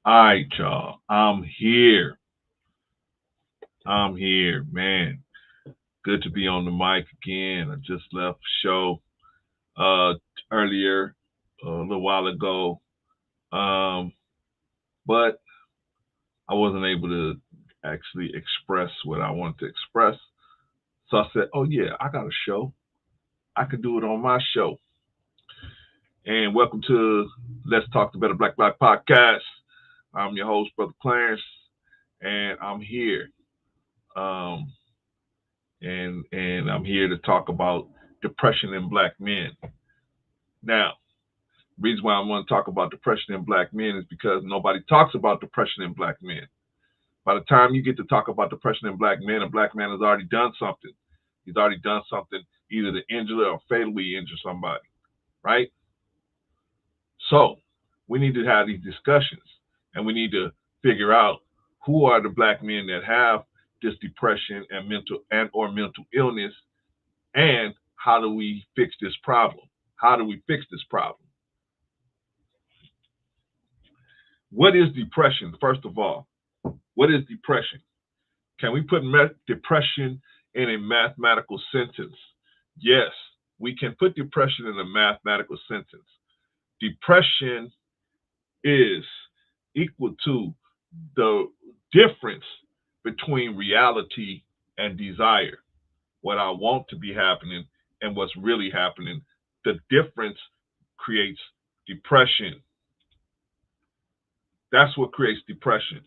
All right, y'all. I'm here. I'm here, man. Good to be on the mic again. I just left the show uh earlier, a little while ago. Um, but I wasn't able to actually express what I wanted to express. So I said, "Oh yeah, I got a show. I could do it on my show." And welcome to Let's Talk the Better Black podcast. I'm your host, Brother Clarence, and I'm here. Um, and I'm here to talk about depression in black men. Now, the reason why I want to talk about depression in black men is because nobody talks about depression in black men. By the time you get to talk about depression in black men, a black man has already done something. He's already done something either to injure or fatally injure somebody, right? So we need to have these discussions and we need to figure out who are the black men that have this depression and mental illness, and how do we fix this problem? How do we fix this problem? What is depression, first of all? What is depression? Can we put depression in a mathematical sentence? Yes, we can put depression in a mathematical sentence. Depression is equal to the difference between reality and desire. What I want to be happening and what's really happening. The difference creates depression. That's what creates depression.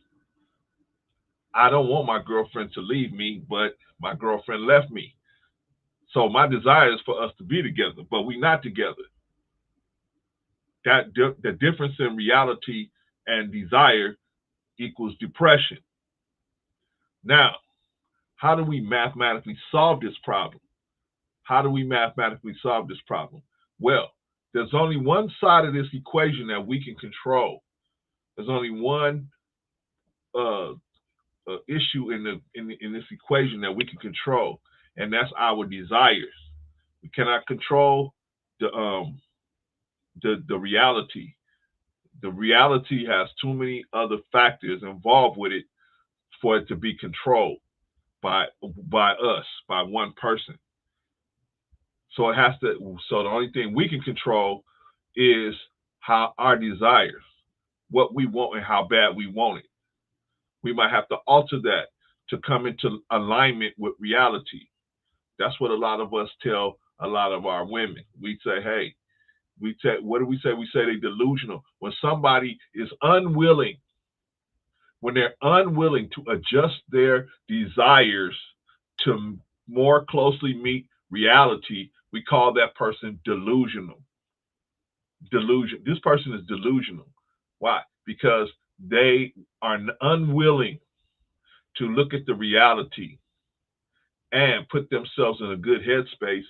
I don't want my girlfriend to leave me, but my girlfriend left me. So my desire is for us to be together, but we're not together. The difference in reality and desire equals depression. Now, how do we mathematically solve this problem? How do we mathematically solve this problem? Well, there's only one side of this equation that we can control. There's only one uh, issue in this equation that we can control, and that's our desires. We cannot control the the reality. The reality has too many other factors involved with it for it to be controlled by us, by one person. So it has to. So the only thing we can control is how our desires, what we want, and how bad we want it. We might have to alter that to come into alignment with reality. That's what a lot of us tell a lot of our women. We say, hey, what do we say? We say they're delusional. When somebody is unwilling, when they're unwilling to adjust their desires to more closely meet reality, we call that person delusional. Delusion. This person is delusional. Why? Because they are unwilling to look at the reality and put themselves in a good headspace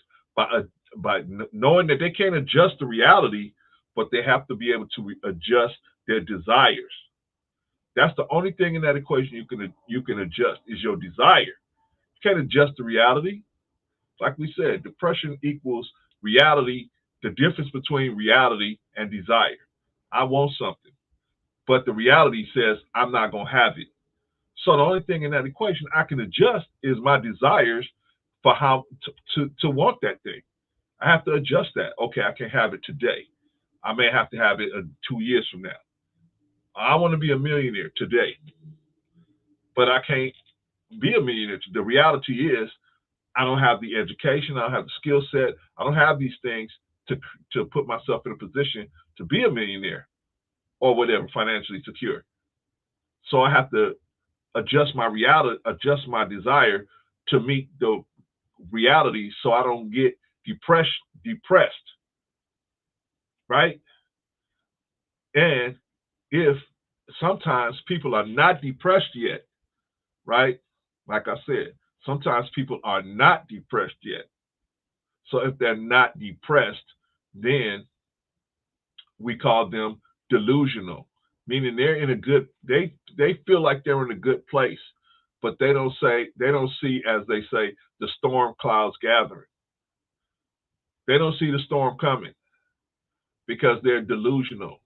by knowing that they can't adjust the reality, but they have to be able to adjust their desires. That's the only thing in that equation you can adjust is your desire. You can't adjust the reality. Like we said, depression equals reality, the difference between reality and desire. I want something, but the reality says I'm not going to have it. So the only thing in that equation I can adjust is my desires for how to want that thing. I have to adjust that. Okay, I can have it today. I may have to have it 2 years from now. I want to be a millionaire today, but I can't be a millionaire. The reality is I don't have the education. I don't have the skill set. I don't have these things to put myself in a position to be a millionaire or whatever, financially secure. So I have to adjust my reality, adjust my desire to meet the reality, so I don't get depressed, right? And if sometimes people are not depressed yet, right? Like I said, sometimes people are not depressed yet. So if they're not depressed, then we call them delusional, meaning they're in a good they feel like they're in a good place, but they don't see, as they say, the storm clouds gathering. They don't see the storm coming because they're delusional.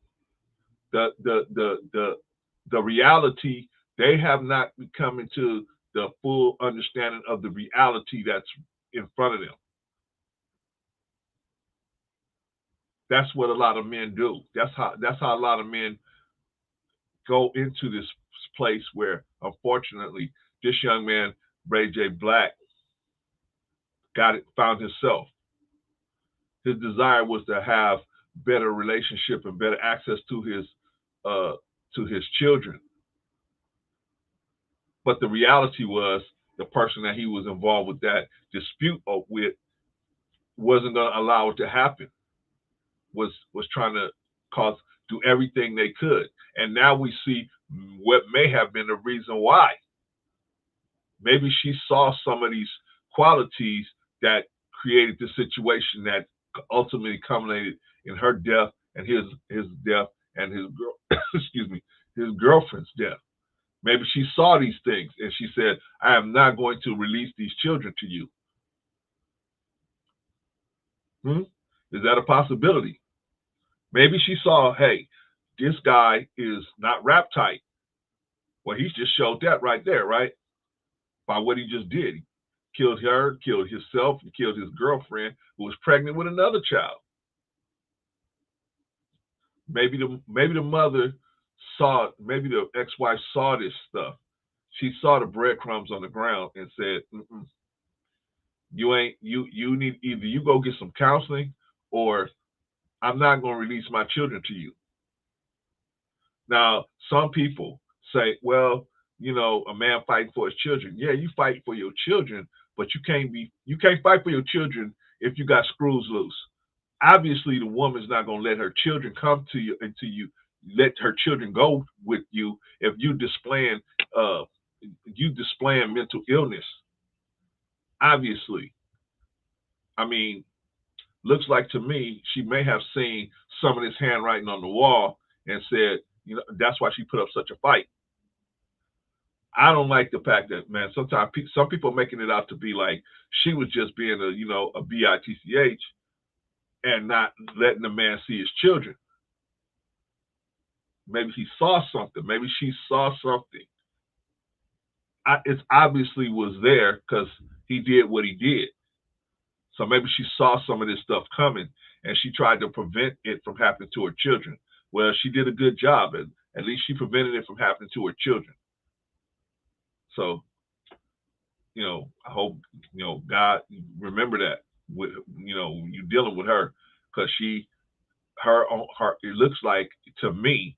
The the reality, they have not come into the full understanding of the reality that's in front of them. That's what a lot of men do. That's how a lot of men go into this place where, unfortunately, this young man, Rajaee Black, found himself. His desire was to have better relationship and better access uh, to his children. But the reality was the person that he was involved with that dispute with wasn't going to allow it to happen. Was trying to cause do everything they could, and now we see what may have been the reason why. Maybe she saw some of these qualities that created the situation that ultimately culminated in her death and his death and his girl excuse me, his girlfriend's death. Maybe she saw these things and she said, I am not going to release these children to you. Hmm? Is that a possibility? Maybe she saw, hey, this guy is not rap tight. Well, he's just showed that right there, right? By what he just did. He killed her, killed himself, and killed his girlfriend who was pregnant with another child. Maybe the mother saw, maybe the ex-wife saw this stuff. She saw the breadcrumbs on the ground and said, you ain't you need either you go get some counseling or I'm not going to release my children to you. Now, some people say, well, a man fighting for his children. Yeah, you fight for your children, but you can't fight for your children if you got screws loose. Obviously, the woman's not going to let her children come to you until you let her children go with you if uh you displaying mental illness. Obviously, I mean, looks like to me she may have seen some of this handwriting on the wall and said, that's why she put up such a fight. I don't like the fact that, man, sometimes some people are making it out to be like she was just being a bitch and not letting the man see his children. Maybe he saw something. Maybe she saw something. It's obviously was there because he did what he did. So maybe she saw some of this stuff coming and she tried to prevent it from happening to her children. Well, she did a good job. At least she prevented it from happening to her children. So, I hope, God, remember that with, you dealing with her because it looks like to me,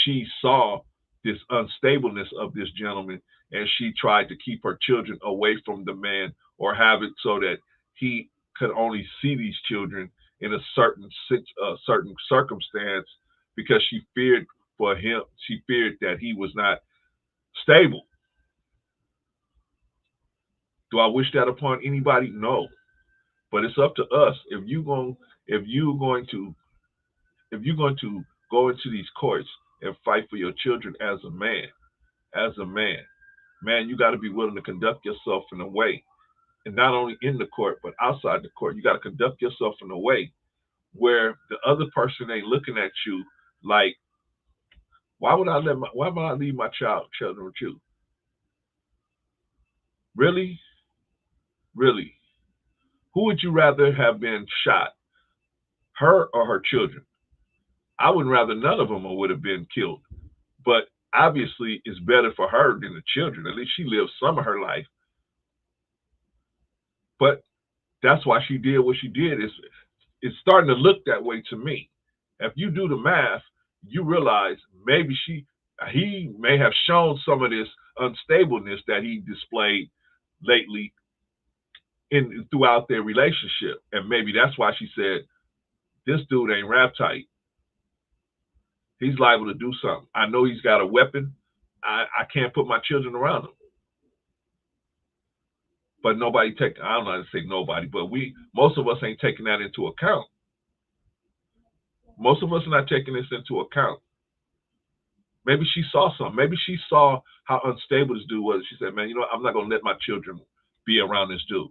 she saw this unstableness of this gentleman and she tried to keep her children away from the man or have it so that he could only see these children in a certain circumstance because she feared for him. She feared that he was not stable. Do I wish that upon anybody? No. But it's up to us. If you're going to go into these courts and fight for your children as a man, you got to be willing to conduct yourself in a way, and not only in the court but outside the court. You got to conduct yourself in a way where the other person ain't looking at you like, why would I leave my children with you? Really, really? Who would you rather have been shot, her or her children? I would rather none of them would have been killed. But obviously, it's better for her than the children. At least she lived some of her life. But that's why she did what she did. It's starting to look that way to me. If you do the math, you realize maybe he may have shown some of this unstableness that he displayed lately throughout their relationship. And maybe that's why she said, this dude ain't rap tight. He's liable to do something. I know he's got a weapon. I can't put my children around him. But I don't know how to say nobody, but most of us ain't taking that into account. Most of us are not taking this into account. Maybe she saw something. Maybe she saw how unstable this dude was. She said, man, I'm not going to let my children be around this dude.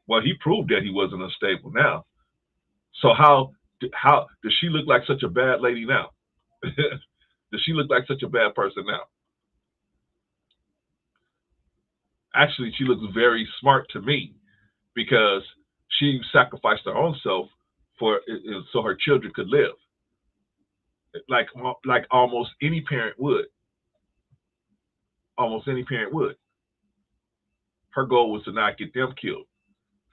Well, he proved that he wasn't unstable now. So how does she look like such a bad lady now? Does she look like such a bad person now? Actually, she looks very smart to me because she sacrificed her own self for so her children could live, like almost any parent would. Almost any parent would. Her goal was to not get them killed.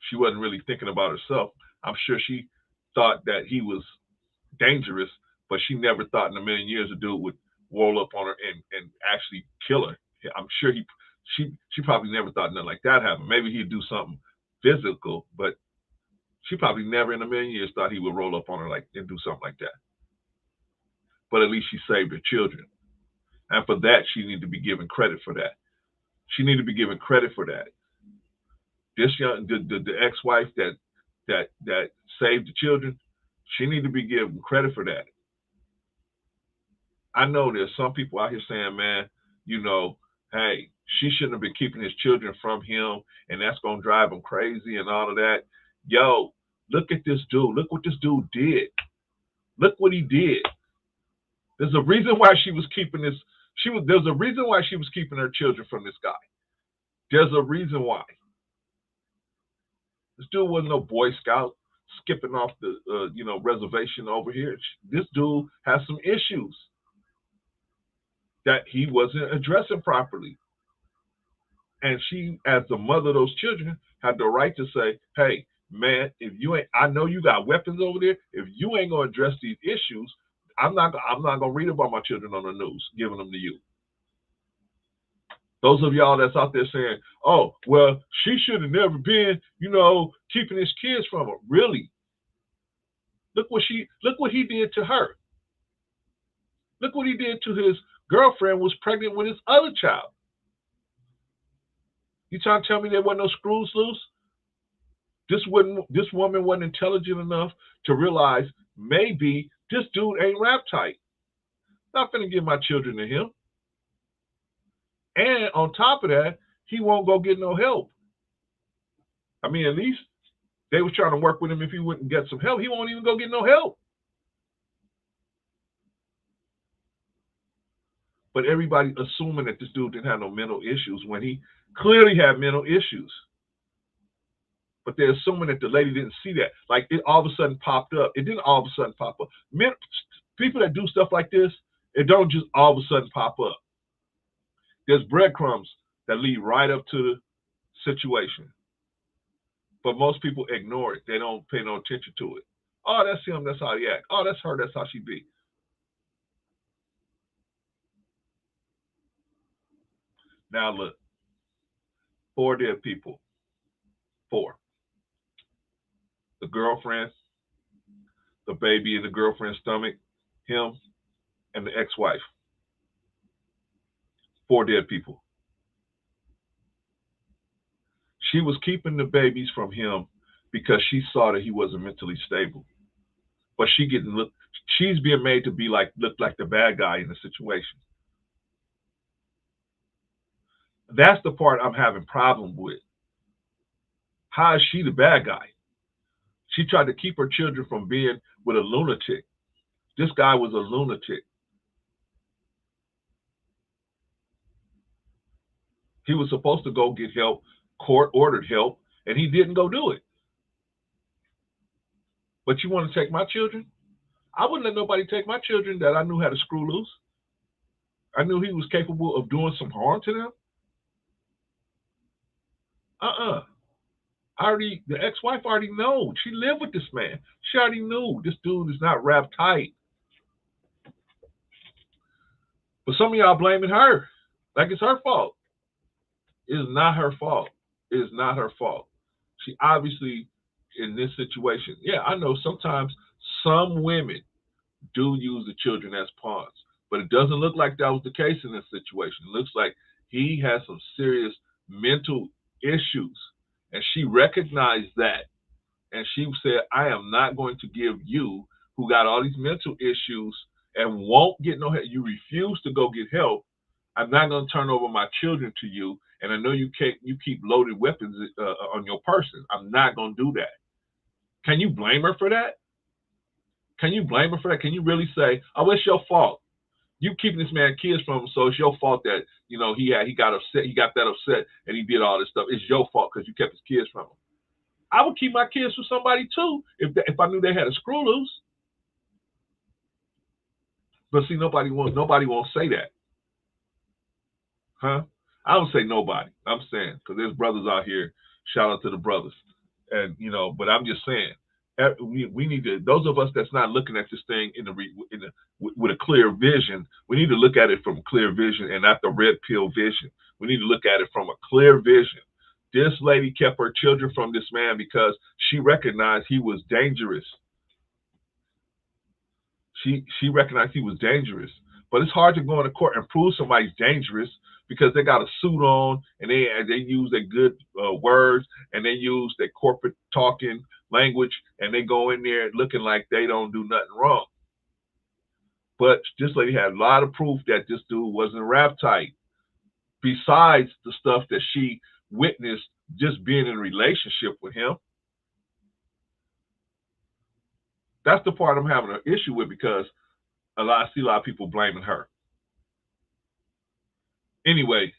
She wasn't really thinking about herself. I'm sure she thought that he was dangerous, but she never thought in a million years a dude would roll up on her and actually kill her. I'm sure she probably never thought nothing like that happened. Maybe he'd do something physical, but she probably never in a million years thought he would roll up on her like and do something like that. But at least she saved her children. And for that, she needed to be given credit for that. She needed to be given credit for that. This the ex-wife that saved the children, she needed to be given credit for that. I know there's some people out here saying, man, hey, she shouldn't have been keeping his children from him, and that's gonna drive him crazy and all of that. Yo, look at this dude. Look what this dude did. Look what he did. There's a reason why she was keeping this. There's a reason why she was keeping her children from this guy. There's a reason why. This dude wasn't no Boy Scout skipping off the reservation over here. This dude has some issues that he wasn't addressing properly. And she, as the mother of those children, had the right to say, hey, man, if you ain't, I know you got weapons over there. If you ain't gonna address these issues, I'm not gonna read about my children on the news, giving them to you. Those of y'all that's out there saying, oh, well, she should have never been, keeping his kids from her. Really? Look what he did to her. Look what he did to his girlfriend who was pregnant with his other child. You trying to tell me there wasn't no screws loose? This woman wasn't intelligent enough to realize maybe this dude ain't rap tight. Not gonna give my children to him. And on top of that, he won't go get no help. I mean, at least they was trying to work with him. If he wouldn't get some help, he won't even go get no help. But everybody assuming that this dude didn't have no mental issues when he clearly had mental issues. But they're assuming that the lady didn't see that. Like it all of a sudden popped up. It didn't all of a sudden pop up. People that do stuff like this, it don't just all of a sudden pop up. There's breadcrumbs that lead right up to the situation. But most people ignore it. They don't pay no attention to it. Oh, that's him. That's how he act. Oh, that's her. That's how she be. Now look. 4 dead people. 4. The girlfriend, the baby in the girlfriend's stomach, him, and the ex-wife. 4 dead people. She was keeping the babies from him because she saw that he wasn't mentally stable. But she's being made to look like the bad guy in the situation. That's the part I'm having problem with. How is she the bad guy? She tried to keep her children from being with a lunatic. This guy was a lunatic. He was supposed to go get help, court-ordered help, and he didn't go do it. But you want to take my children? I wouldn't let nobody take my children that I knew had a screw loose. I knew he was capable of doing some harm to them. The ex-wife already knew. She lived with this man. She already knew this dude is not wrapped tight. But some of y'all blaming her like it's her fault. It is not her fault. It is not her fault. She obviously, in this situation, yeah, I know sometimes some women do use the children as pawns, but it doesn't look like that was the case in this situation. It looks like he has some serious mental issues, and she recognized that, and she said, I am not going to give you, who got all these mental issues and won't get no help, you refuse to go get help, I'm not going to turn over my children to you, and I know you keep loaded weapons on your person. I'm not going to do that. Can you blame her for that? Can you blame her for that? Can you really say, oh, it's your fault? You keeping this man kids from him, so it's your fault that he got upset. He got that upset, and he did all this stuff. It's your fault because you kept his kids from him. I would keep my kids from somebody too if I knew they had a screw loose. But see, nobody won't say that, huh? I don't say nobody. I'm saying because there's brothers out here. Shout out to the brothers, and but I'm just saying we need to. Those of us that's not looking at this thing with a clear vision, we need to look at it from clear vision and not the red pill vision. We need to look at it from a clear vision. This lady kept her children from this man because she recognized he was dangerous. She recognized he was dangerous. But it's hard to go into court and prove somebody's dangerous because they got a suit on and they use their good words and they use their corporate talking language and they go in there looking like they don't do nothing wrong. But this lady had a lot of proof that this dude wasn't rap tight. Besides the stuff that she witnessed just being in a relationship with him. That's the part I'm having an issue with because I see a lot of people blaming her. Anyway,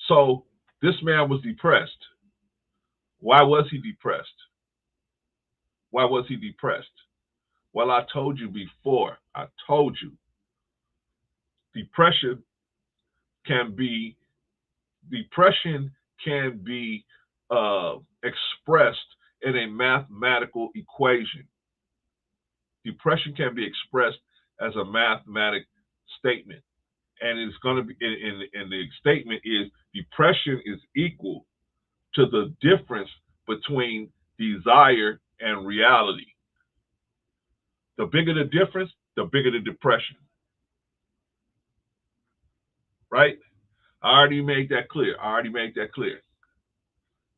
so this man was depressed. Why was he depressed? Why was he depressed? Well, I told you before. I told you. Depression can be expressed in a mathematical equation. Depression can be expressed as a mathematic statement. And it's going to be, and the statement is depression is equal to the difference between desire and reality. The bigger the difference, the bigger the depression. Right? I already made that clear.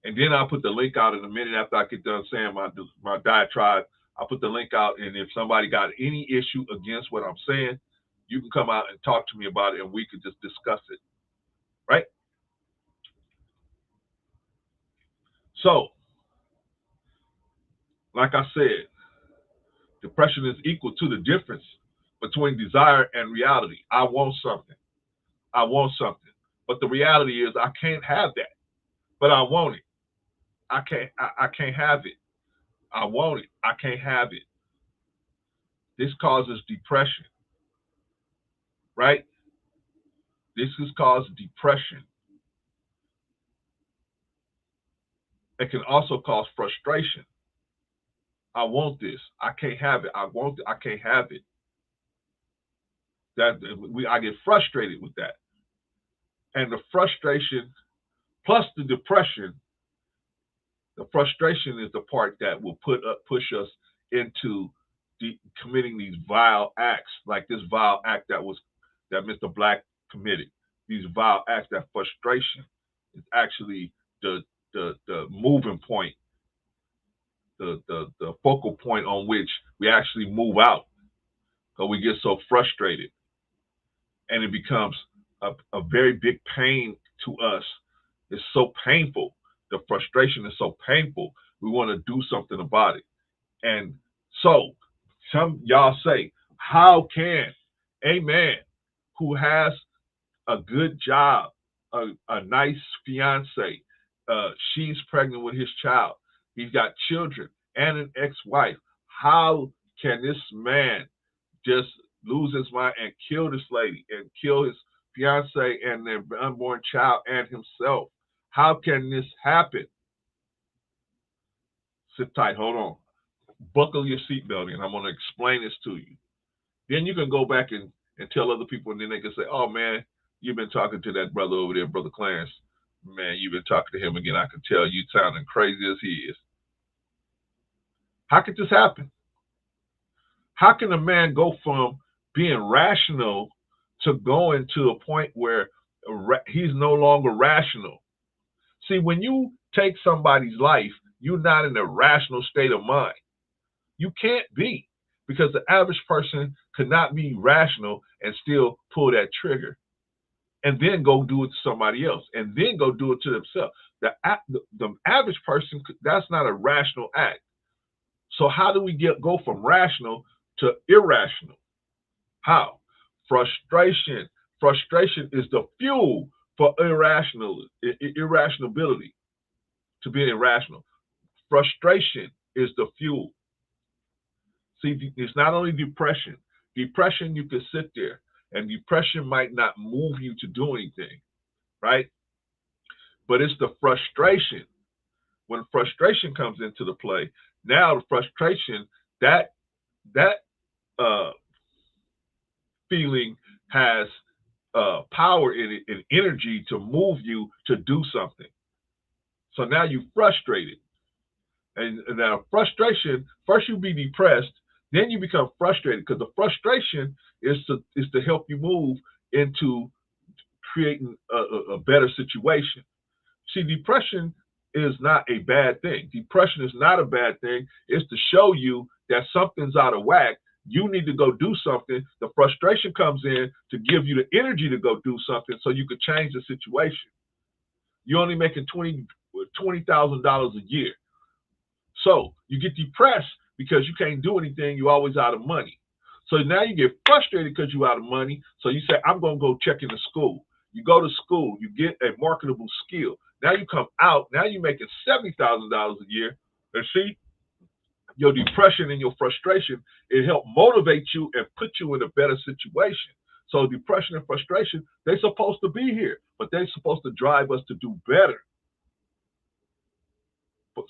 And then I'll put the link out in a minute after I get done saying my diatribe. I'll put the link out, and if somebody got any issue against what I'm saying, you can come out and talk to me about it, and we could just discuss it. Right? So, like I said, depression is equal to the difference between desire and reality. I want something. But the reality is I can't have that. But I want it. I can't have it. I want it. I can't have it. This causes depression. Right? This has caused depression. It can also cause frustration. I want this. I can't have it. I want it. I can't have it. I get frustrated with that. And the frustration plus the depression, the frustration is the part that will push us into committing these vile acts, like this vile act that Mr. Black committed. These vile acts, that frustration is actually the moving point, the focal point on which we actually move out, because we get so frustrated, and it becomes a very big pain to us. It's so painful. The frustration is so painful. We want to do something about it. And so some y'all say, how can a man who has a good job, a nice fiance, she's pregnant with his child, he's got children and an ex-wife, how can this man just lose his mind and kill this lady and kill his fiance and their unborn child and himself? How can this happen? Sit tight, hold on. Buckle your seatbelt in. I'm going to explain this to you. Then you can go back and tell other people, and then they can say, oh, man, you've been talking to that brother over there, Brother Clarence. Man, you've been talking to him again. I can tell you sounding crazy as he is. How could this happen? How can a man go from being rational to going to a point where he's no longer rational? See, when you take somebody's life, you're not in a rational state of mind. You can't be, because the average person could not be rational and still pull that trigger and then go do it to somebody else and then go do it to themselves. The average person, that's not a rational act. So how do we go from rational to irrational? How? Frustration. Frustration is the fuel for irrationality, to being irrational. Frustration is the fuel. See, it's not only depression. Depression, you can sit there, and depression might not move you to do anything, right? But it's the frustration. When frustration comes into the play, now the frustration, that uh, feeling has power in it and energy to move you to do something. So now you're frustrated. And now frustration, first you be depressed, then you become frustrated, because the frustration is to help you move into creating a better situation. See, depression is not a bad thing. Depression is not a bad thing. It's to show you that something's out of whack. You need to go do something. The frustration comes in to give you the energy to go do something so you could change the situation. You're only making $20,000 a year. So you get depressed because you can't do anything. You're always out of money. So now you get frustrated because you're out of money. So you say, I'm going to go check into school. You go to school. You get a marketable skill. Now you come out. Now you're making $70,000 a year. And see, your depression and your frustration, it helped motivate you and put you in a better situation. So depression and frustration, they're supposed to be here, but they're supposed to drive us to do better.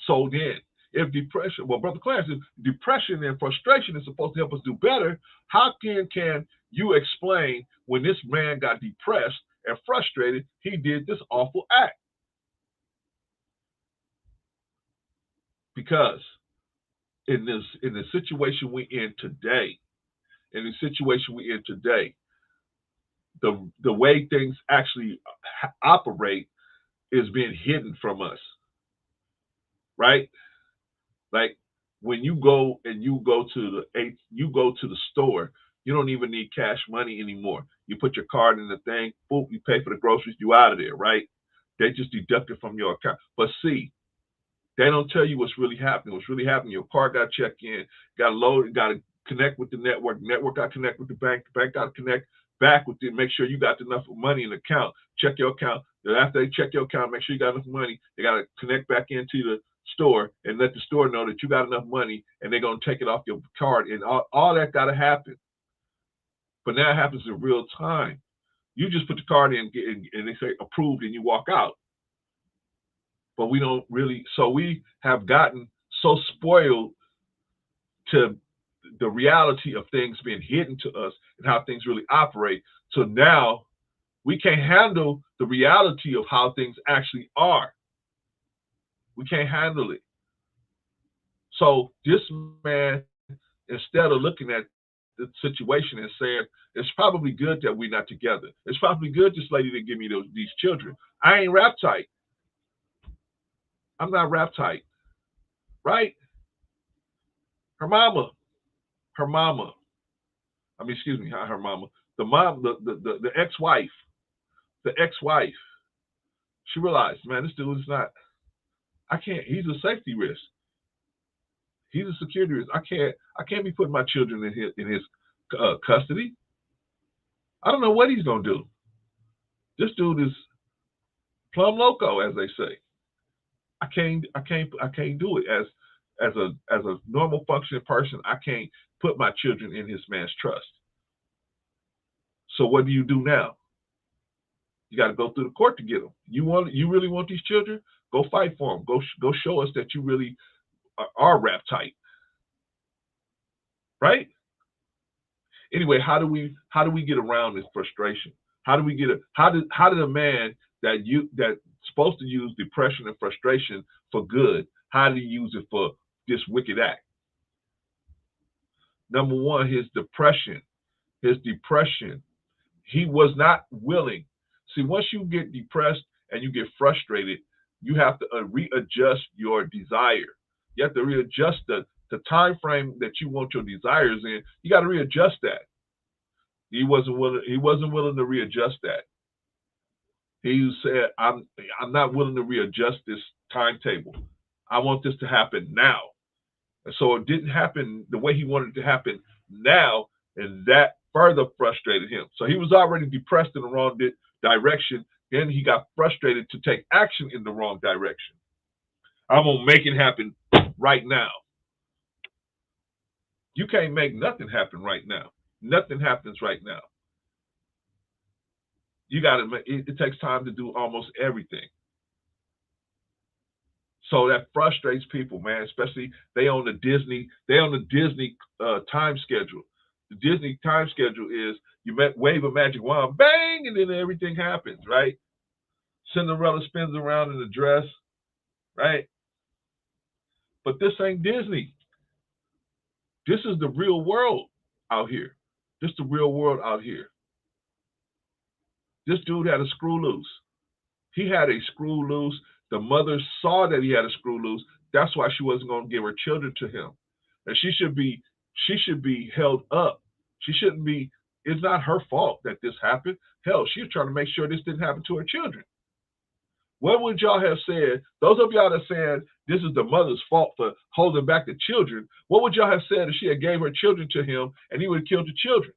So then, if depression, well, Brother Clarence, if depression and frustration is supposed to help us do better, how can you explain when this man got depressed and frustrated, he did this awful act? Because in the situation we're in today, the way things actually operate is being hidden from us, right? Like when you go to the store, you don't even need cash money anymore. You put your card in the thing, boom, you pay for the groceries, you out of there, right? They just deduct it from your account. But see, they don't tell you what's really happening. What's really happening, your car got checked in, got loaded, got to connect with the network. The network got to connect with the bank got to connect back with it, make sure you got enough money in the account. Check your account. After they check your account, make sure you got enough money. They got to connect back into the store and let the store know that you got enough money, and they're going to take it off your card. And all that got to happen. But now it happens in real time. You just put the card in and they say approved and you walk out. But we don't really, so we have gotten so spoiled to the reality of things being hidden to us and how things really operate. So now we can't handle the reality of how things actually are. We can't handle it. So this man, instead of looking at the situation and saying, it's probably good that we're not together. It's probably good this lady didn't give me these children. I ain't rap tight. I'm not rap tight, right? Her mama, I mean, excuse me, her mama, the mom, the ex-wife, she realized, man, this dude is not, I can't, he's a safety risk. He's a security risk. I can't be putting my children in his custody. I don't know what he's gonna do. This dude is plumb loco, as they say. I can't do it as a normal functioning person. I can't put my children in this man's trust. So what do you do now? You got to go through the court to get them. You really want these children? Go fight for them. Go show us that you really are rap tight, right? Anyway, how do we get around this frustration? How did a man that's supposed to use depression and frustration for good, how did he use it for this wicked act? Number one, his depression. He was not willing. See, once you get depressed and you get frustrated, you have to readjust your desire. You have to readjust the time frame that you want your desires in. You got to readjust that. He wasn't willing to readjust that. He said, I'm not willing to readjust this timetable. I want this to happen now. And so it didn't happen the way he wanted it to happen now, and that further frustrated him. So he was already depressed in the wrong direction. Then he got frustrated to take action in the wrong direction. I'm going to make it happen right now. You can't make nothing happen right now. Nothing happens right now. You got to. It takes time to do almost everything. So that frustrates people, man. Especially they on the Disney time schedule. The Disney time schedule is you wave a magic wand, bang, and then everything happens, right? Cinderella spins around in a dress, right? But this ain't Disney. This is the real world out here. This is the real world out here. This dude had a screw loose. He had a screw loose. The mother saw that he had a screw loose. That's why she wasn't going to give her children to him. And she should be held up. She shouldn't be. It's not her fault that this happened. Hell, she was trying to make sure this didn't happen to her children. What would y'all have said? Those of y'all that said this is the mother's fault for holding back the children, what would y'all have said if she had gave her children to him and he would have killed the children?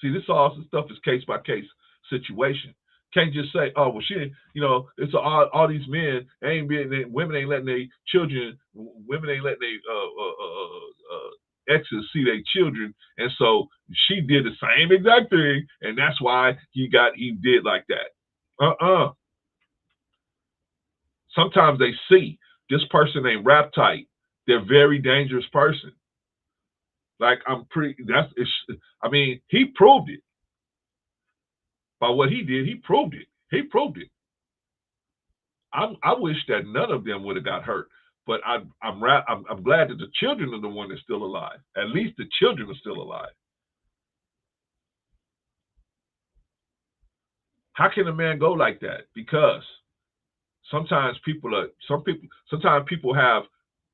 See, this all stuff is case by case situation. Can't just say, oh well, it's all these men women ain't letting their children, women ain't letting their exes see their children, and so she did the same exact thing, and that's why he did like that. Sometimes they see this person ain't rap tight. They're a very dangerous person. Like he proved it. By what he did, he proved it. He proved it. I wish that none of them would have got hurt, but I'm glad that the children are the one that's still alive. At least the children are still alive. How can a man go like that? Because sometimes people have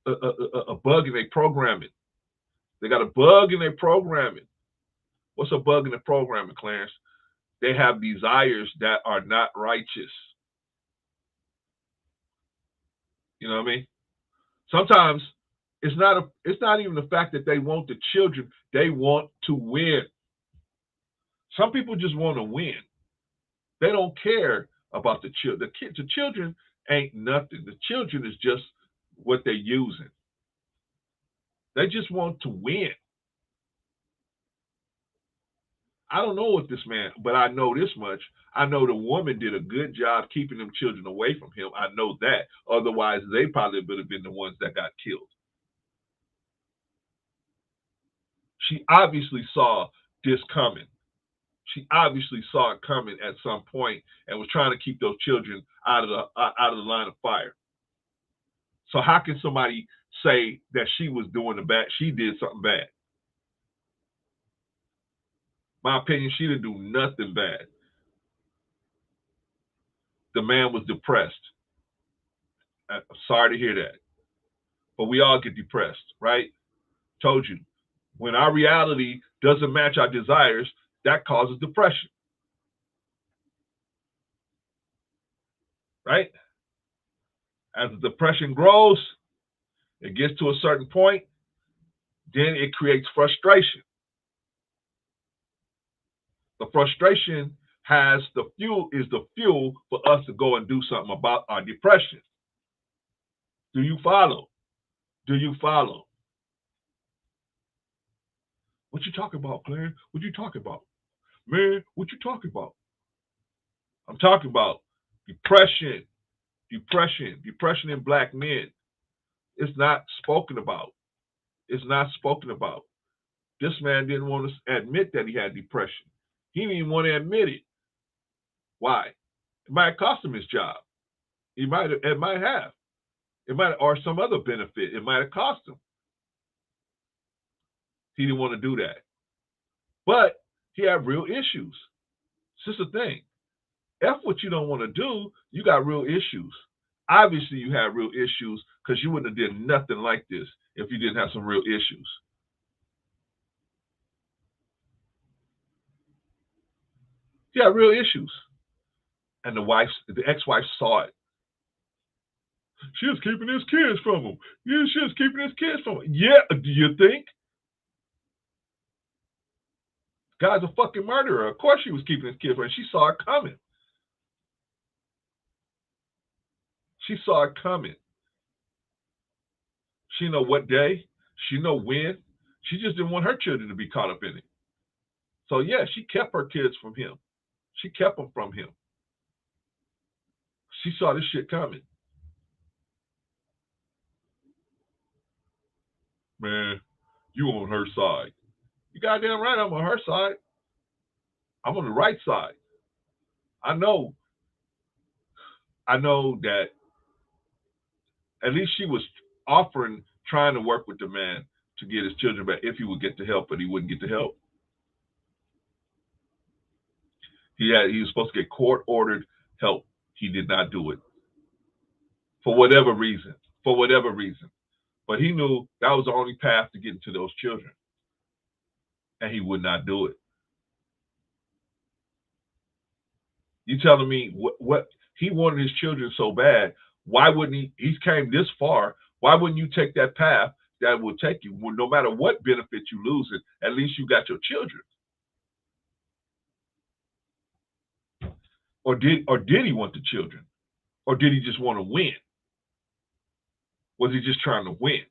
a bug in their programming. They got a bug in their programming. What's a bug in the programming, Clarence? They have desires that are not righteous. You know what I mean? Sometimes it's not even the fact that they want the children. They want to win. Some people just want to win. They don't care about the children. The children ain't nothing. The children is just what they're using. They just want to win. I don't know what this man, but I know this much. I know the woman did a good job keeping them children away from him. I know that. Otherwise, they probably would have been the ones that got killed. She obviously saw this coming. She obviously saw it coming at some point and was trying to keep those children out of the line of fire. So how can somebody say that she was doing the bad? She did something bad. My opinion, she didn't do nothing bad. The man was depressed. I'm sorry to hear that. But we all get depressed, right? Told you. When our reality doesn't match our desires, that causes depression. Right? As the depression grows, it gets to a certain point, then it creates frustration. The frustration is the fuel for us to go and do something about our depression. Do you follow? Do you follow? What you talking about, Clarence? What you talking about? Man, what you talking about? I'm talking about depression in black men. It's not spoken about. It's not spoken about. This man didn't want to admit that he had depression. He didn't even want to admit it. Why? It might cost him his job. It might have. It might, or some other benefit. It might have cost him. He didn't want to do that. But he had real issues. It's just a thing. F what you don't want to do, you got real issues. Obviously, you have real issues because you wouldn't have did nothing like this if you didn't have some real issues. You have real issues. And the ex-wife saw it. She was keeping his kids from him. Yeah, she was keeping his kids from him. Yeah, do you think? Guy's a fucking murderer. Of course she was keeping his kids from him. She saw it coming. She saw it coming. She know what day. She know when. She just didn't want her children to be caught up in it. So yeah, she kept her kids from him. She kept them from him. She saw this shit coming. Man, you on her side. You goddamn right I'm on her side. I'm on the right side. I know that at least she was offering, trying to work with the man to get his children back if he would get the help, but he wouldn't get the help. He was supposed to get court ordered help. He did not do it for whatever reason. For whatever reason, but he knew that was the only path to getting to those children, and he would not do it. You telling me what he wanted his children so bad? Why wouldn't he? He's came this far. Why wouldn't you take that path that will take you? No matter what benefit you lose, it at least you got your children. Or did he want the children? Or did he just want to win? Was he just trying to win?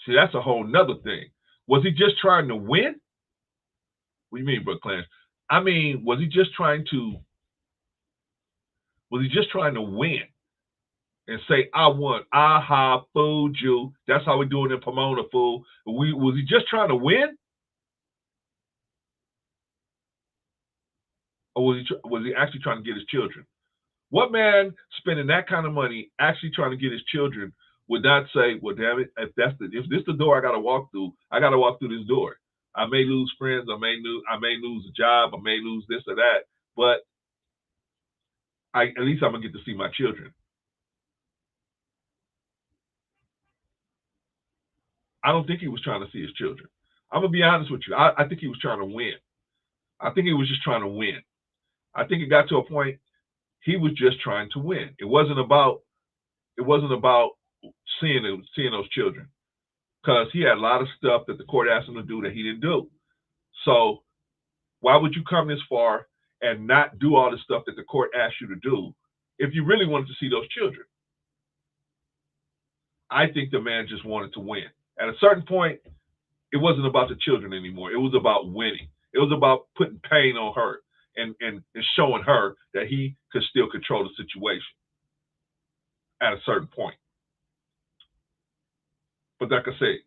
See, that's a whole nother thing. Was he just trying to win? What do you mean, Brother Clarence? I mean, was he just trying to win and say, I won, aha, fooled you. That's how we do it in Pomona, fool. Was he just trying to win? Or was he actually trying to get his children? What man spending that kind of money actually trying to get his children would not say, well, damn it, if this is the door I got to walk through, I got to walk through this door. I may lose friends, I may lose a job, I may lose this or that, but at least I'm gonna get to see my children. I don't think he was trying to see his children. I'm gonna be honest with you. I think he was trying to win. I think he was just trying to win. I think it got to a point he was just trying to win. It wasn't about seeing those children, because he had a lot of stuff that the court asked him to do that he didn't do. So why would you come this far and not do all the stuff that the court asked you to do if you really wanted to see those children? I think the man just wanted to win. At a certain point, it wasn't about the children anymore. It was about winning. It was about putting pain on her and showing her that he could still control the situation at a certain point. But like I said,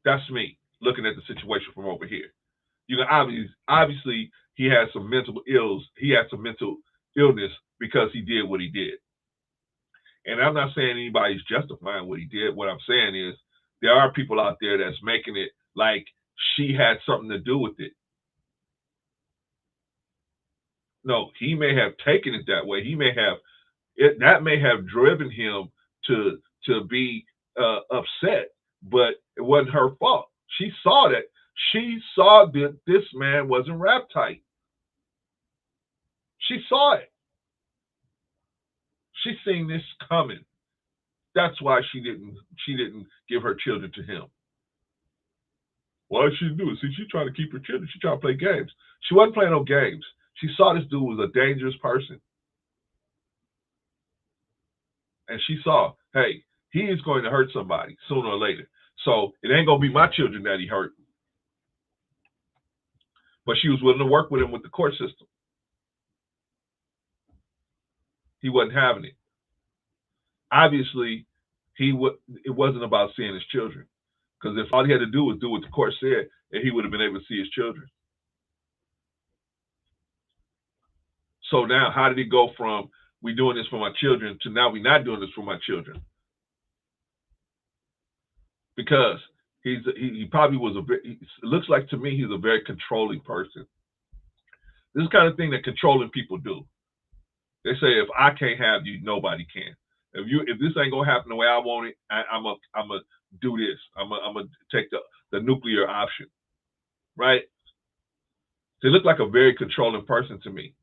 that's me looking at the situation from over here. You know, obviously he had some mental ills. He had some mental illness because he did what he did. And I'm not saying anybody's justifying what he did. What I'm saying is there are people out there that's making it like she had something to do with it. No, he may have taken it that way. He may have that may have driven him to be upset, but it wasn't her fault. She saw that. She saw that this man wasn't rap tight. She saw it. She seen this coming. That's why she didn't give her children to him. Why did she do it? See, she's trying to keep her children. She's trying to play games. She wasn't playing no games. She saw this dude was a dangerous person. And she saw, hey, he is going to hurt somebody sooner or later. So it ain't going to be my children that he hurt. But she was willing to work with him with the court system. He wasn't having it. Obviously, it wasn't about seeing his children. Because if all he had to do was do what the court said, and he would have been able to see his children. So now, how did he go from we doing this for my children to now we not doing this for my children? Because he probably was it looks like to me he's a very controlling person. This is the kind of thing that controlling people do. They say if I can't have you, nobody can. If this ain't gonna happen the way I want it, I'm gonna do this. I'm gonna take the nuclear option, right? They look like a very controlling person to me.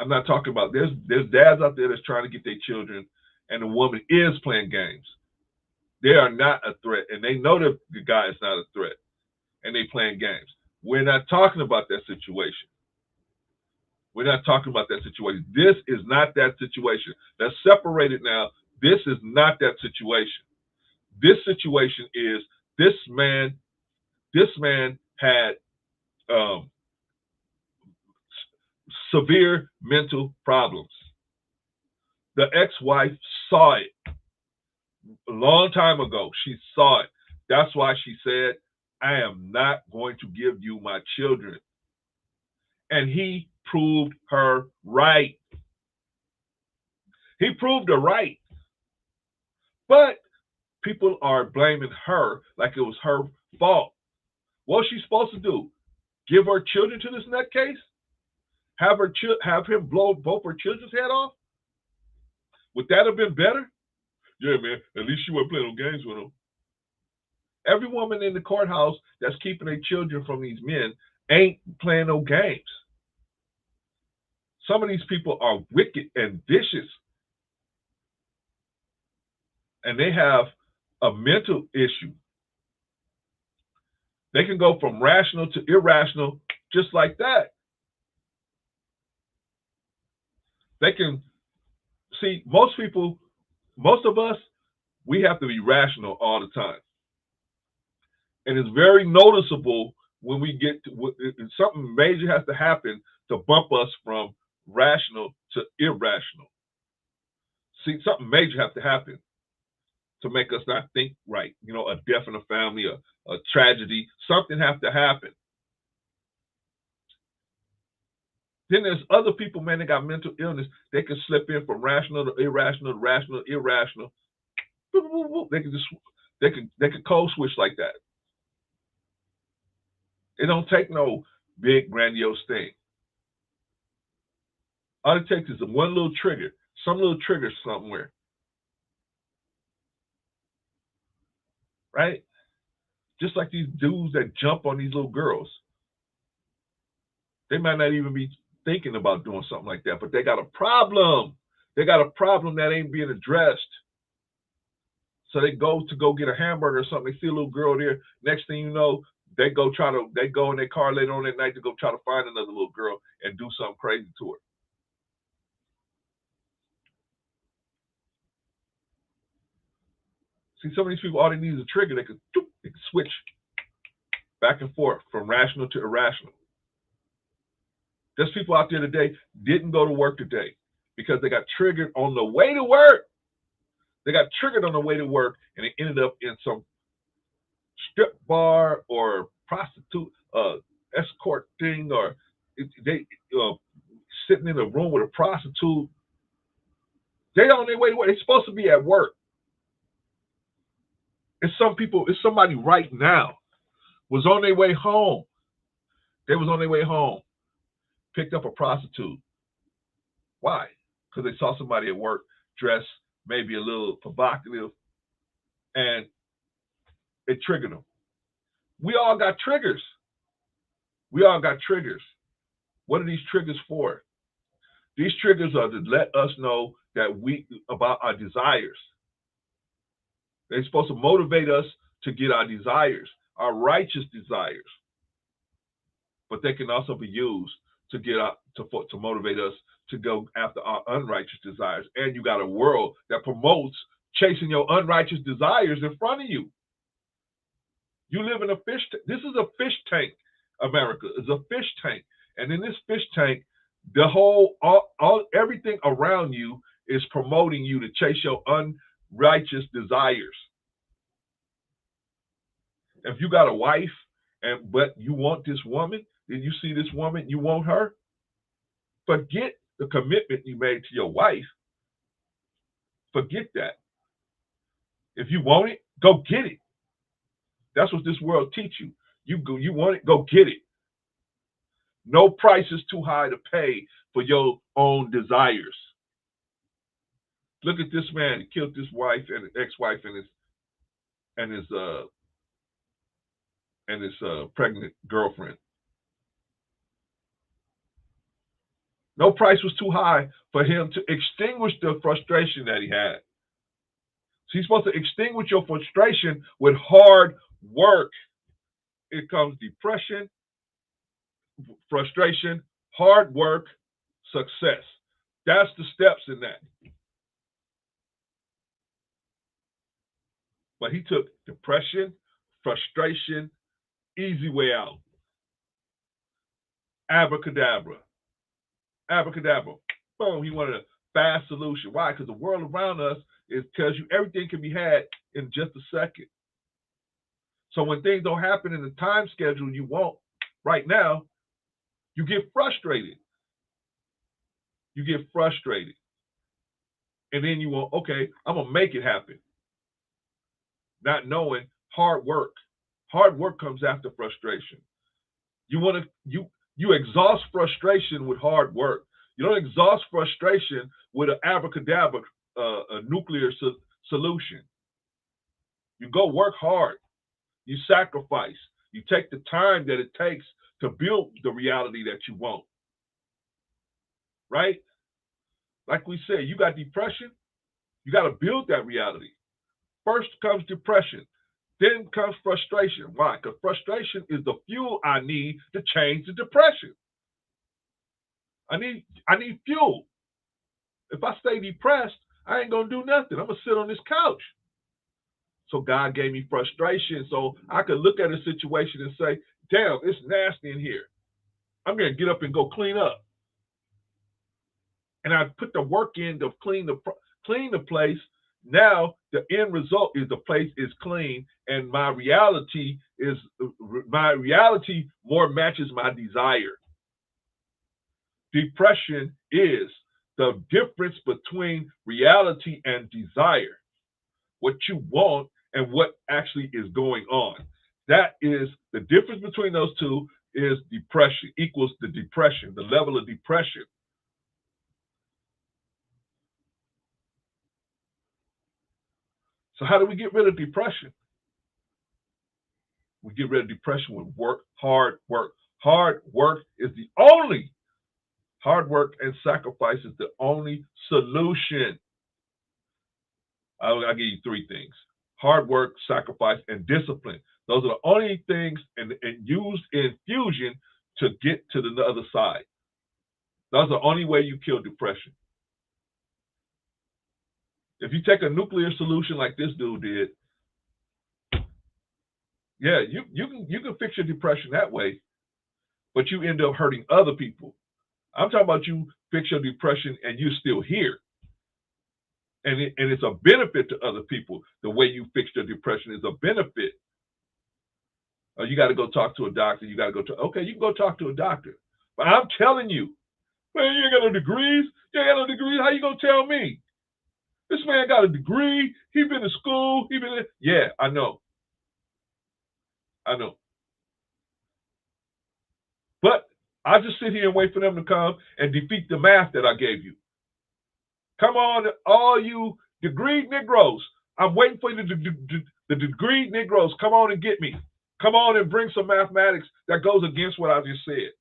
I'm not talking about there's dads out there that's trying to get their children, and the woman is playing games. They are not a threat, and they know that the guy is not a threat, and they playing games. We're not talking about that situation. We're not talking about that situation. This is not that situation. Let's separate it now. This is not that situation. This situation is this man. This man had severe mental problems. The ex-wife saw it a long time ago. She saw it. That's why she said, I am not going to give you my children. And he proved her right. He proved her right. But people are blaming her like it was her fault. What's she supposed to do? Give her children to this nutcase? Have him blow both her children's head off? Would that have been better? Yeah, man. At least she wasn't playing no games with him. Every woman in the courthouse that's keeping their children from these men ain't playing no games. Some of these people are wicked and vicious, and they have a mental issue. They can go from rational to irrational just like that. They can see most people, most of us, we have to be rational all the time. And it's very noticeable when we get to something major has to happen to bump us from rational to irrational. See, something major has to happen to make us not think right. You know, a death in the family, a tragedy, something has to happen. Then there's other people, man, that got mental illness. They can slip in from rational to irrational, rational to irrational. They can just they can code switch like that. It don't take no big grandiose thing. All it takes is one little trigger, some little trigger somewhere, right? Just like these dudes that jump on these little girls. They might not even be thinking about doing something like that, but they got a problem. They got a problem that ain't being addressed. So they go to go get a hamburger or something. They see a little girl there. Next thing you know, they go in their car later on at night to go try to find another little girl and do something crazy to her. See, some of these people, all they need is a trigger. They can switch back and forth from rational to irrational. There's people out there today didn't go to work today because they got triggered on the way to work. They got triggered on the way to work, and they ended up in some strip bar or prostitute escort thing, or they sitting in a room with a prostitute. They on their way to work. They're supposed to be at work. It's somebody right now was on their way home. They was on their way home, picked up a prostitute. Why? Because they saw somebody at work dressed maybe a little provocative, and it triggered them. We all got triggers. We all got triggers. What are these triggers for? These triggers are to let us know that about our desires. They're supposed to motivate us to get our desires, our righteous desires. But they can also be used to to motivate us to go after our unrighteous desires. And you got a world that promotes chasing your unrighteous desires in front of you. You live in a fish tank. This is a fish tank. America is a fish tank. And in this fish tank, the whole everything around you is promoting you to chase your unrighteous desires. If you got a wife but you want this woman, and you see this woman, you want her, forget the commitment you made to your wife. Forget that. If you want it, go get it. That's what this world teach you. You want it, go get it. No price is too high to pay for your own desires. Look at this man. He killed his wife and his ex-wife and his pregnant girlfriend. No price was too high for him to extinguish the frustration that he had. So he's supposed to extinguish your frustration with hard work. It comes depression, frustration, hard work, success. That's the steps in that. But he took depression, frustration, easy way out. Abracadabra. Abracadabra. Boom. He wanted a fast solution. Why? Because the world around us is tells you everything can be had in just a second. So when things don't happen in the time schedule you want right now, you get frustrated. You get frustrated. And then you want, okay, I'm going to make it happen. Not knowing hard work. Hard work comes after frustration. You exhaust frustration with hard work. You don't exhaust frustration with an abracadabra, a nuclear solution. You go work hard. You sacrifice. You take the time that it takes to build the reality that you want. Right? Like we said, you got depression. You got to build that reality. First comes depression. Then comes frustration. Why? Because frustration is the fuel I need to change the depression. I need fuel. If I stay depressed, I ain't gonna do nothing. I'm gonna sit on this couch. So God gave me frustration so I could look at a situation and say, damn, it's nasty in here. I'm gonna get up and go clean up. And I put the work in to clean the place. Now the end result is the place is clean, and my reality more matches my desire. Depression is the difference between reality and desire. What you want and what actually is going on. That is the difference between those two is depression equals the depression, the level of depression. So how do we get rid of depression? We get rid of depression with work, hard work. Hard work is the only, hard work and sacrifice is the only solution. I'll give you three things. Hard work, sacrifice, and discipline. Those are the only things and used in fusion to get to the other side. That's the only way you kill depression. If you take a nuclear solution like this dude did, yeah, you can fix your depression that way, but you end up hurting other people. I'm talking about you fix your depression and you're still here. And it's a benefit to other people. The way you fix your depression is a benefit. You got to go talk to a doctor. You got to go to, okay, you can go talk to a doctor. But I'm telling you, man, you ain't got no degrees. You ain't got no degrees. How you going to tell me? This man got a degree. He been to school. Yeah, I know. I know. But I just sit here and wait for them to come and defeat the math that I gave you. Come on, all you degreed Negroes. I'm waiting for you, the degreed Negroes. Come on and get me. Come on and bring some mathematics that goes against what I just said.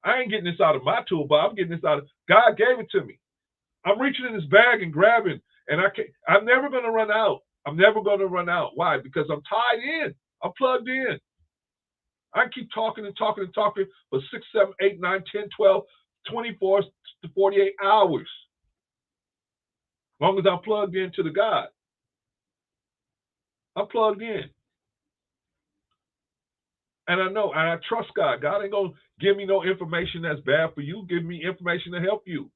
I ain't getting this out of my toolbox. I'm getting this out of, God gave it to me. I'm reaching in his bag and grabbing, and I'm never going to run out. I'm never going to run out. Why? Because I'm tied in. I'm plugged in. I keep talking and talking and talking for 6, 7, 8, 9, 10, 12, 24 to 48 hours. As long as I'm plugged into the God. I'm plugged in. And I know, and I trust God. God ain't going to give me no information that's bad for you. Give me information to help you.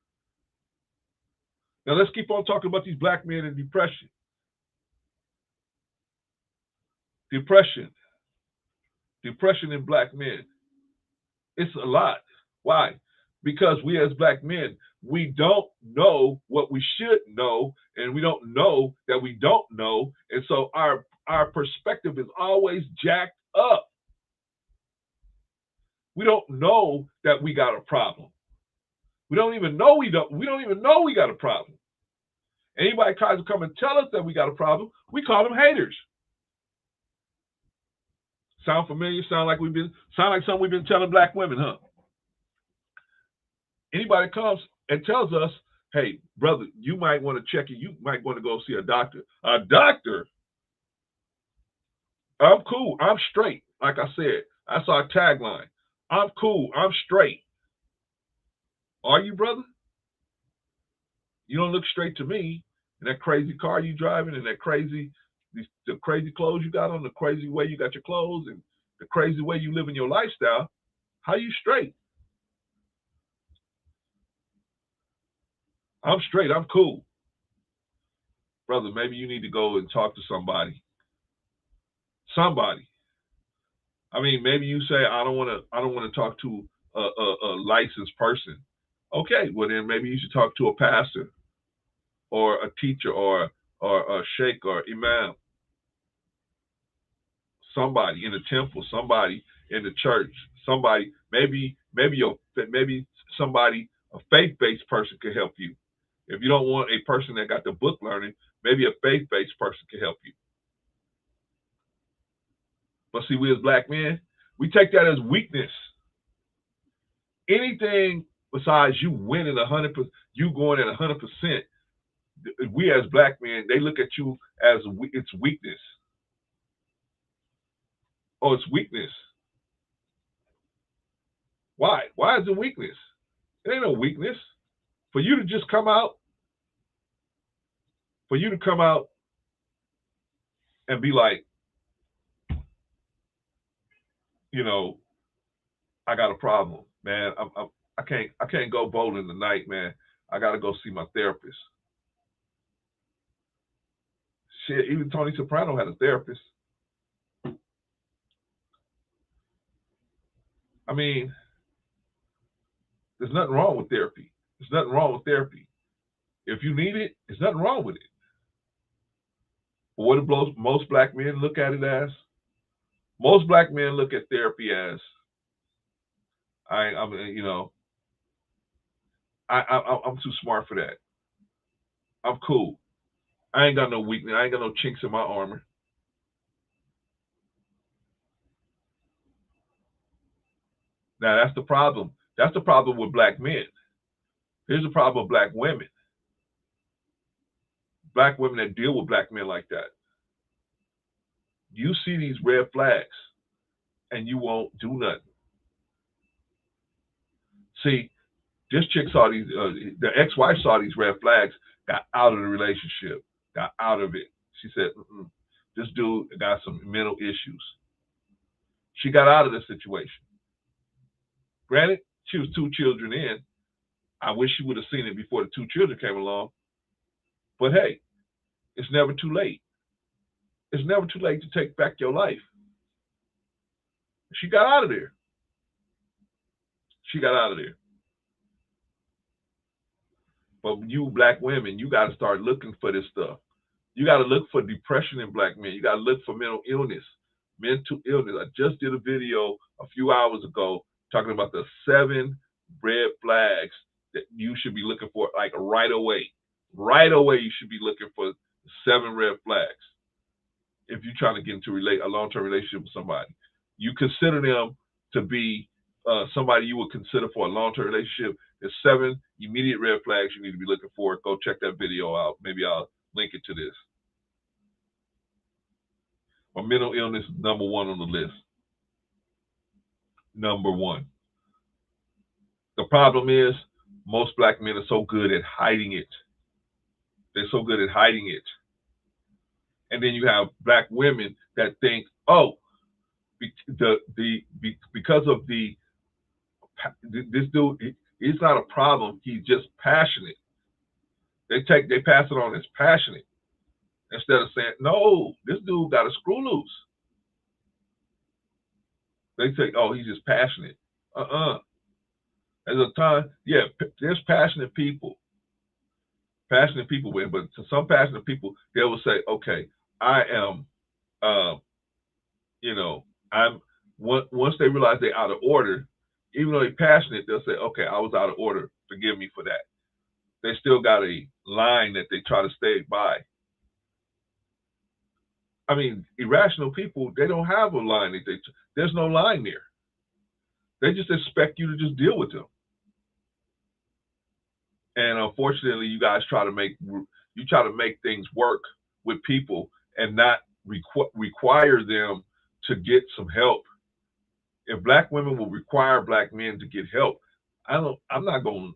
Now let's keep on talking about these black men and depression. Depression in black men. It's a lot. Why? Because we as black men, we don't know what we should know, and we don't know that we don't know. And so our perspective is always jacked up. We don't know that we got a problem. We don't even know we don't even know we got a problem. Anybody tries to come and tell us that we got a problem, we call them haters. Sound familiar? Sound like something we've been telling black women, huh? Anybody comes and tells us, hey, brother, you might want to check it. You might want to go see a doctor. A doctor? I'm cool. I'm straight. Like I said, that's our tagline. I'm cool. I'm straight. Are you, brother? You don't look straight to me. And that crazy car you driving, and that the crazy clothes you got on, the crazy way you got your clothes, and the crazy way you live in your lifestyle. How you straight? I'm straight. I'm cool. Brother, maybe you need to go and talk to somebody. Somebody. I mean, maybe you say, I don't want to talk to a licensed person. Okay, well then maybe you should talk to a pastor or a teacher or a sheikh or imam. Somebody in the temple, somebody in the church, somebody maybe somebody, a faith-based person could help you. If you don't want a person that got the book learning, maybe a faith-based person could help you. But see, we as black men, we take that as weakness. Anything besides you winning 100%, you going at 100%, we as black men, they look at you as it's weakness. Oh, it's weakness. Why? Why is it weakness? It ain't no weakness. For you to just come out, and be like, you know, I got a problem, man. I can't go bowling tonight, man. I got to go see my therapist. Shit, even Tony Soprano had a therapist. I mean, there's nothing wrong with therapy. There's nothing wrong with therapy. If you need it, there's nothing wrong with it. But what do most black men look at it as? Most black men look at therapy as, I'm too smart for that. I'm cool. I ain't got no weakness. I ain't got no chinks in my armor. Now that's the problem. That's the problem with black men. Here's the problem with black women. Black women that deal with black men like that. You see these red flags and you won't do nothing. See, this chick saw these, the ex-wife saw these red flags, got out of the relationship, got out of it. She said, this dude got some mental issues. She got out of the situation. Granted, she was 2 children in. I wish she would have seen it before the 2 children came along. But hey, it's never too late. It's never too late to take back your life. She got out of there. She got out of there. But you black women, you got to start looking for this stuff. You got to look for depression in black men. You got to look for mental illness. Mental illness. I just did a video a few hours ago talking about the 7 red flags that you should be looking for, like right away. Right away, you should be looking for 7 red flags. If you're trying to get into a long-term relationship with somebody, you consider them to be somebody you would consider for a long-term relationship. There's 7 immediate red flags you need to be looking for. Go check that video out. Maybe I'll link it to this. But mental illness is number 1 on the list. Number 1. The problem is most black men are so good at hiding it. They're so good at hiding it. And then you have black women that think, oh, because of this dude, he's not a problem. He's just passionate. They pass it on as passionate instead of saying, no, this dude got a screw loose. They say, oh, he's just passionate. There's a time, yeah, there's passionate people. Passionate people with, but to some passionate people, they will say, okay, I am, I'm. Once they realize they're out of order, even though they're passionate, they'll say, okay, I was out of order. Forgive me for that. They still got a line that they try to stay by. I mean, irrational people, they don't have a line. There's no line there. They just expect you to just deal with them. And unfortunately, you guys try to make things work with people and not require them to get some help. If black women will require black men to get help, I'm not going.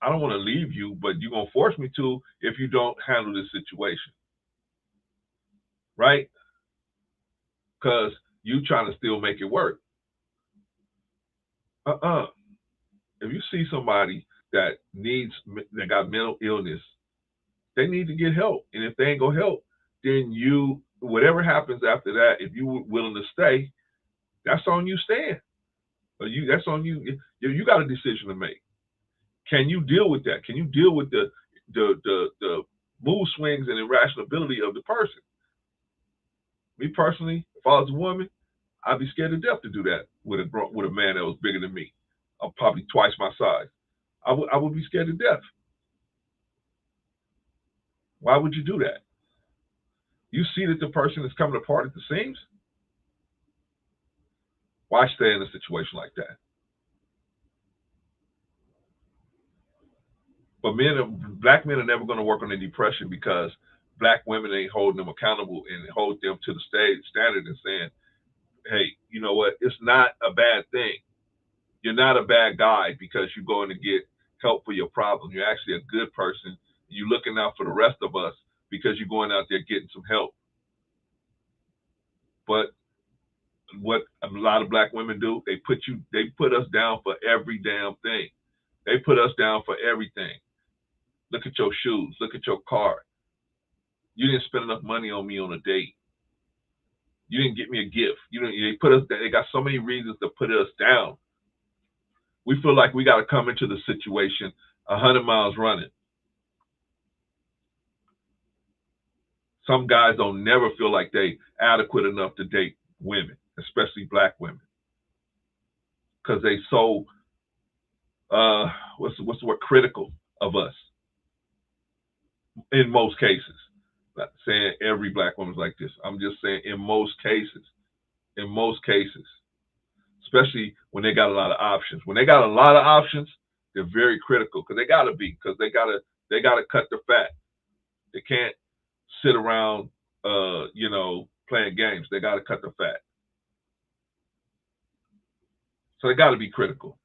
I don't want to leave you, but you're gonna force me to if you don't handle this situation, right? Because you trying to still make it work. Uh-uh. If you see somebody that got mental illness, they need to get help. And if they ain't gonna help, then whatever happens after that, if you were willing to stay, that's on you. Stand. Or that's on you. You got a decision to make. Can you deal with that? Can you deal with the mood swings and irrationality of the person? Me personally, if I was a woman, I'd be scared to death to do that with a man that was bigger than me. I'm probably twice my size. I would be scared to death. Why would you do that? You see that the person is coming apart at the seams? Why stay in a situation like that? But black men are never going to work on their depression because black women ain't holding them accountable and hold them to the standard and saying, hey, you know what? It's not a bad thing. You're not a bad guy because you're going to get help for your problem. You're actually a good person. You're looking out for the rest of us because you're going out there getting some help. But what a lot of black women do, they put us down for every damn thing. They put us down for everything. Look at your shoes. Look at your car. You didn't spend enough money on me on a date. You didn't get me a gift. They got so many reasons to put us down. We feel like we got to come into the situation 100 miles running. Some guys don't never feel like they adequate enough to date women, especially black women, because they so what's the word, critical of us. In most cases, not saying every black woman's like this. I'm just saying in most cases, especially when they got a lot of options. When they got a lot of options, they're very critical because they got to be, because they gotta cut the fat. They can't sit around, playing games. They got to cut the fat. So they got to be critical.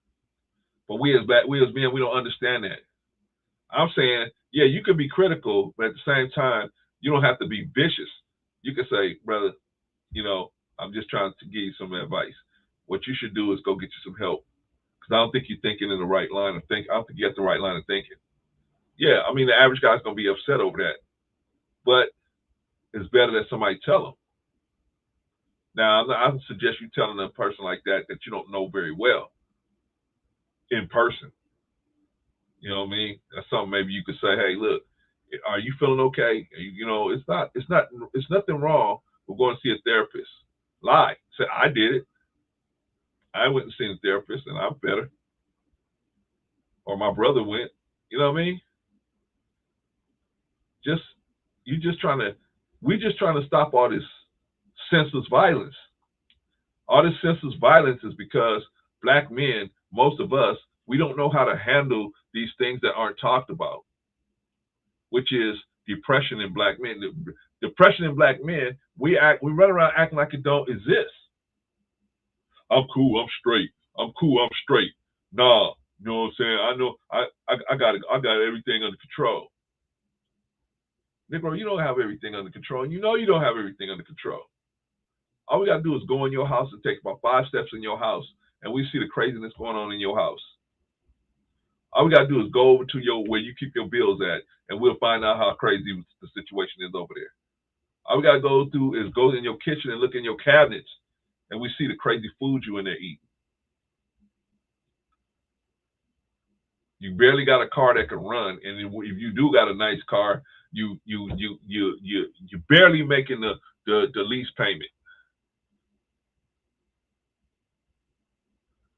But we as men, we don't understand that. I'm saying, yeah, you can be critical, but at the same time, you don't have to be vicious. You can say, brother, I'm just trying to give you some advice. What you should do is go get you some help, because I don't think you're thinking in the right line of thinking. I don't think you got the right line of thinking. Yeah, I mean, the average guy's gonna be upset over that, but it's better that somebody tell them. Now, I would suggest you telling a person like that you don't know very well in person. You know what I mean? That's something maybe you could say, hey, look, are you feeling okay? It's nothing wrong with going to see a therapist. Lie. Say, I did it. I went and seen a therapist and I'm better. Or my brother went. You know what I mean? We're just trying to stop all this senseless violence. All this senseless violence is because black men, most of us, we don't know how to handle these things that aren't talked about, which is depression in black men. Depression in black men, we run around acting like it don't exist. I'm cool, I'm straight. I'm cool, I'm straight. Nah, you know what I'm saying? I know I got everything under control. Negro, you don't have everything under control. You know you don't have everything under control. All we gotta do is go in your house and take about 5 steps in your house, and we see the craziness going on in your house. All we gotta do is go over to where you keep your bills at, and we'll find out how crazy the situation is over there. All we gotta go through is go in your kitchen and look in your cabinets, and we see the crazy food you in there eating. You barely got a car that can run, and if you do got a nice car, you barely making the lease payment.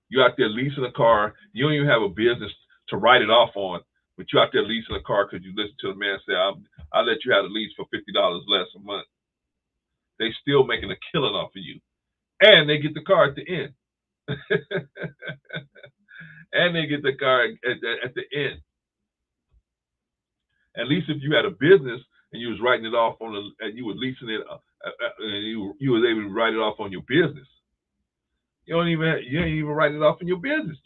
You out there leasing a car, you don't even have a business to write it off on, but you out there leasing a car because you listen to the man say, I'll let you have the lease for $50 less a month. They still making a killing off of you, and they get the car at the end. And they get the car at the end. At least if you had a business and you was writing it off on and you were leasing it, and you was able to write it off on your business. You ain't even writing it off in your business.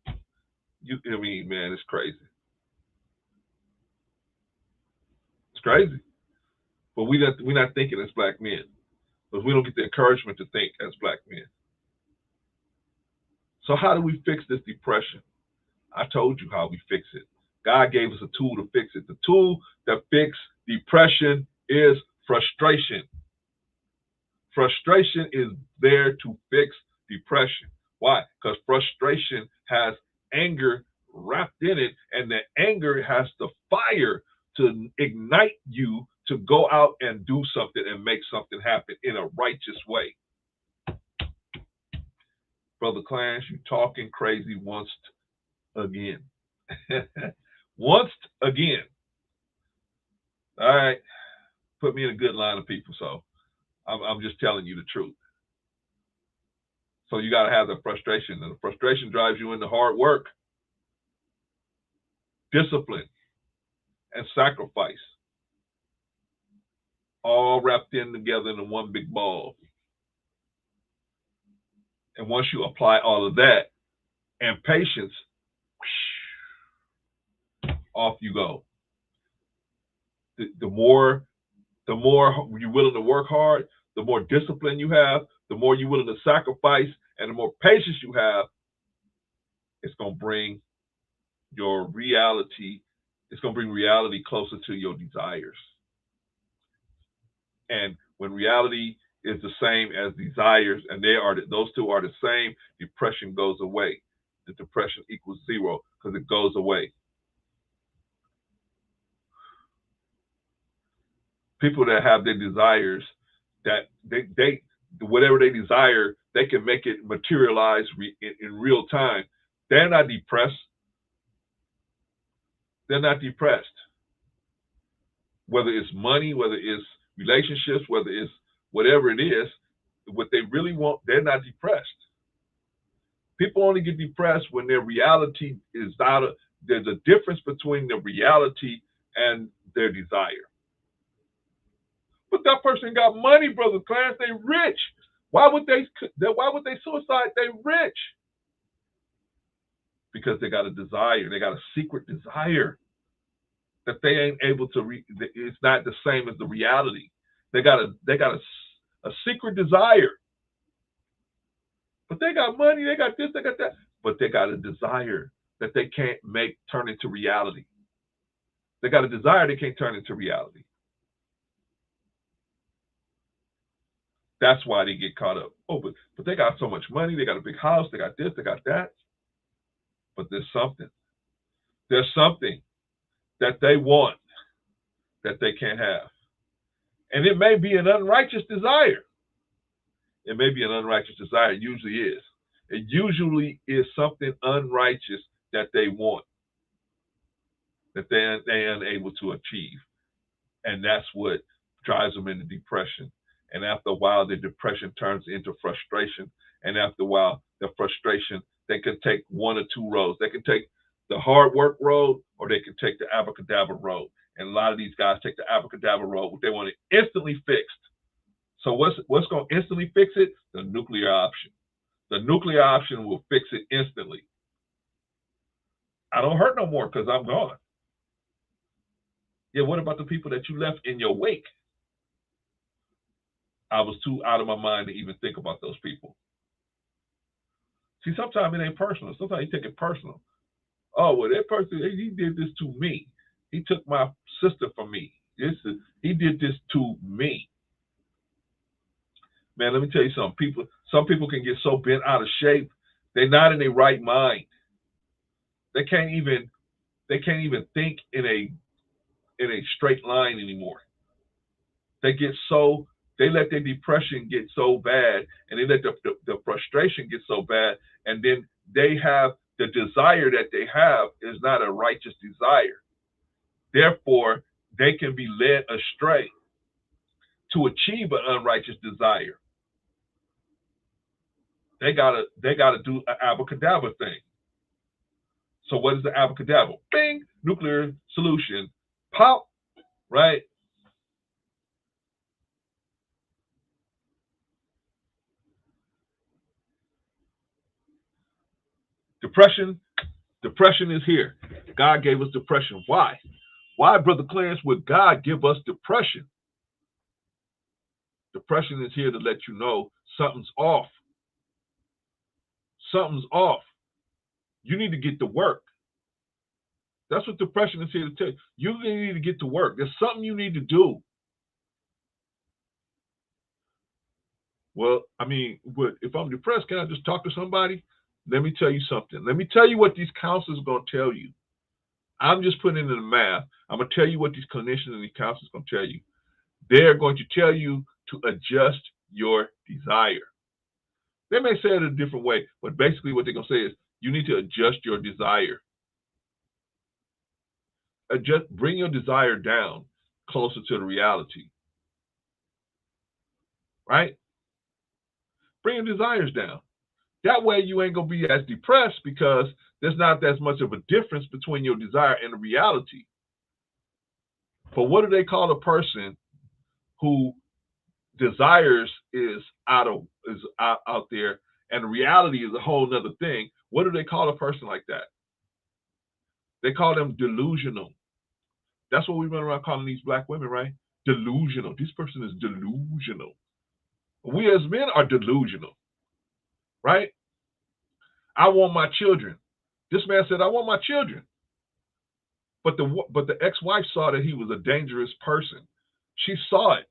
I mean, man, it's crazy. It's crazy. But we're not thinking as black men, because we don't get the encouragement to think as black men. So how do we fix this depression? I told you how we fix it. God gave us a tool to fix it. The tool that fixes depression is frustration. Frustration is there to fix depression. Why? Because frustration has anger wrapped in it, and the anger has the fire to ignite you to go out and do something and make something happen in a righteous way. Brother Clarence, you talking crazy once again. Once again. All right. Put me in a good line of people, so I'm just telling you the truth. So you got to have the frustration, and the frustration drives you into hard work, discipline, and sacrifice, all wrapped in together in one big ball. And once you apply all of that and patience, off you go. The more you're willing to work hard, the more discipline you have, the more you're willing to sacrifice, and the more patience you have, it's going to bring your reality, it's going to bring reality closer to your desires. And when reality is the same as desires, and those two are the same, depression goes away. The depression equals zero because it goes away. People that have their desires, that they whatever they desire, they can make it materialize in real time. They're not depressed. They're not depressed. Whether it's money, whether it's relationships, whether it's whatever it is, what they really want, they're not depressed. People only get depressed when their reality is out of, there's a difference between the reality and their desire. But that person got money, Brother Clarence, they rich. Why would they suicide? They rich. Because they got a desire, they got a secret desire that they ain't able to it's not the same as the reality. They got a secret desire. But they got money, they got this, they got that. But they got a desire that they can't make turn into reality. They got a desire they can't turn into reality. That's why they get caught up. Oh, but they got so much money, they got a big house, they got this, they got that. But there's something that they want that they can't have. And it may be an unrighteous desire. It may be an unrighteous desire. It usually is. It usually is something unrighteous that they want, that they're unable to achieve. And that's what drives them into depression. And after a while, the depression turns into frustration. And after a while, the frustration, they can take one or two roads. They can take the hard work road, or they can take the abracadabra road. And a lot of these guys take the abracadabra road. They want it instantly fixed. So what's going to instantly fix it? The nuclear option. The nuclear option will fix it instantly. I don't hurt no more because I'm gone. Yeah, what about the people that you left in your wake? I was too out of my mind to even think about those people. See, sometimes it ain't personal. Sometimes you take it personal. Oh, well, that person, he did this to me. He took my sister from me. He did this to me. Man, let me tell you something. Some people can get so bent out of shape, they're not in their right mind. They can't even think in a straight line anymore. They let their depression get so bad, and they let the frustration get so bad, and then they have the desire that they have is not a righteous desire. Therefore, they can be led astray to achieve an unrighteous desire. They gotta do an abracadabra thing. So what is the abracadabra? Bing, nuclear solution. Pop, right? Depression, depression is here. God gave us depression. Why? Why, Brother Clarence, would God give us depression? Depression is here to let you know something's off. Something's off. You need to get to work. That's what depression is here to tell you. You need to get to work. There's something you need to do. Well, I mean, if I'm depressed, can I just talk to somebody? Let me tell you something. Let me tell you what these counselors are going to tell you. I'm just putting it in the math. I'm going to tell you what these clinicians and these counselors are going to tell you. They're going to tell you to adjust your desire. They may say it a different way, but basically what they're going to say is you need to adjust your desire. Bring your desire down closer to the reality. Right? Bring your desires down. That way you ain't going to be as depressed because there's not as much of a difference between your desire and the reality. But what do they call a person who desires is out there and the reality is a whole other thing? What do they call a person like that? They call them delusional. That's what we run around calling these black women, right? Delusional. This person is delusional. We as men are delusional, right? I want my children. This man said, I want my children. But the ex-wife saw that he was a dangerous person. She saw it.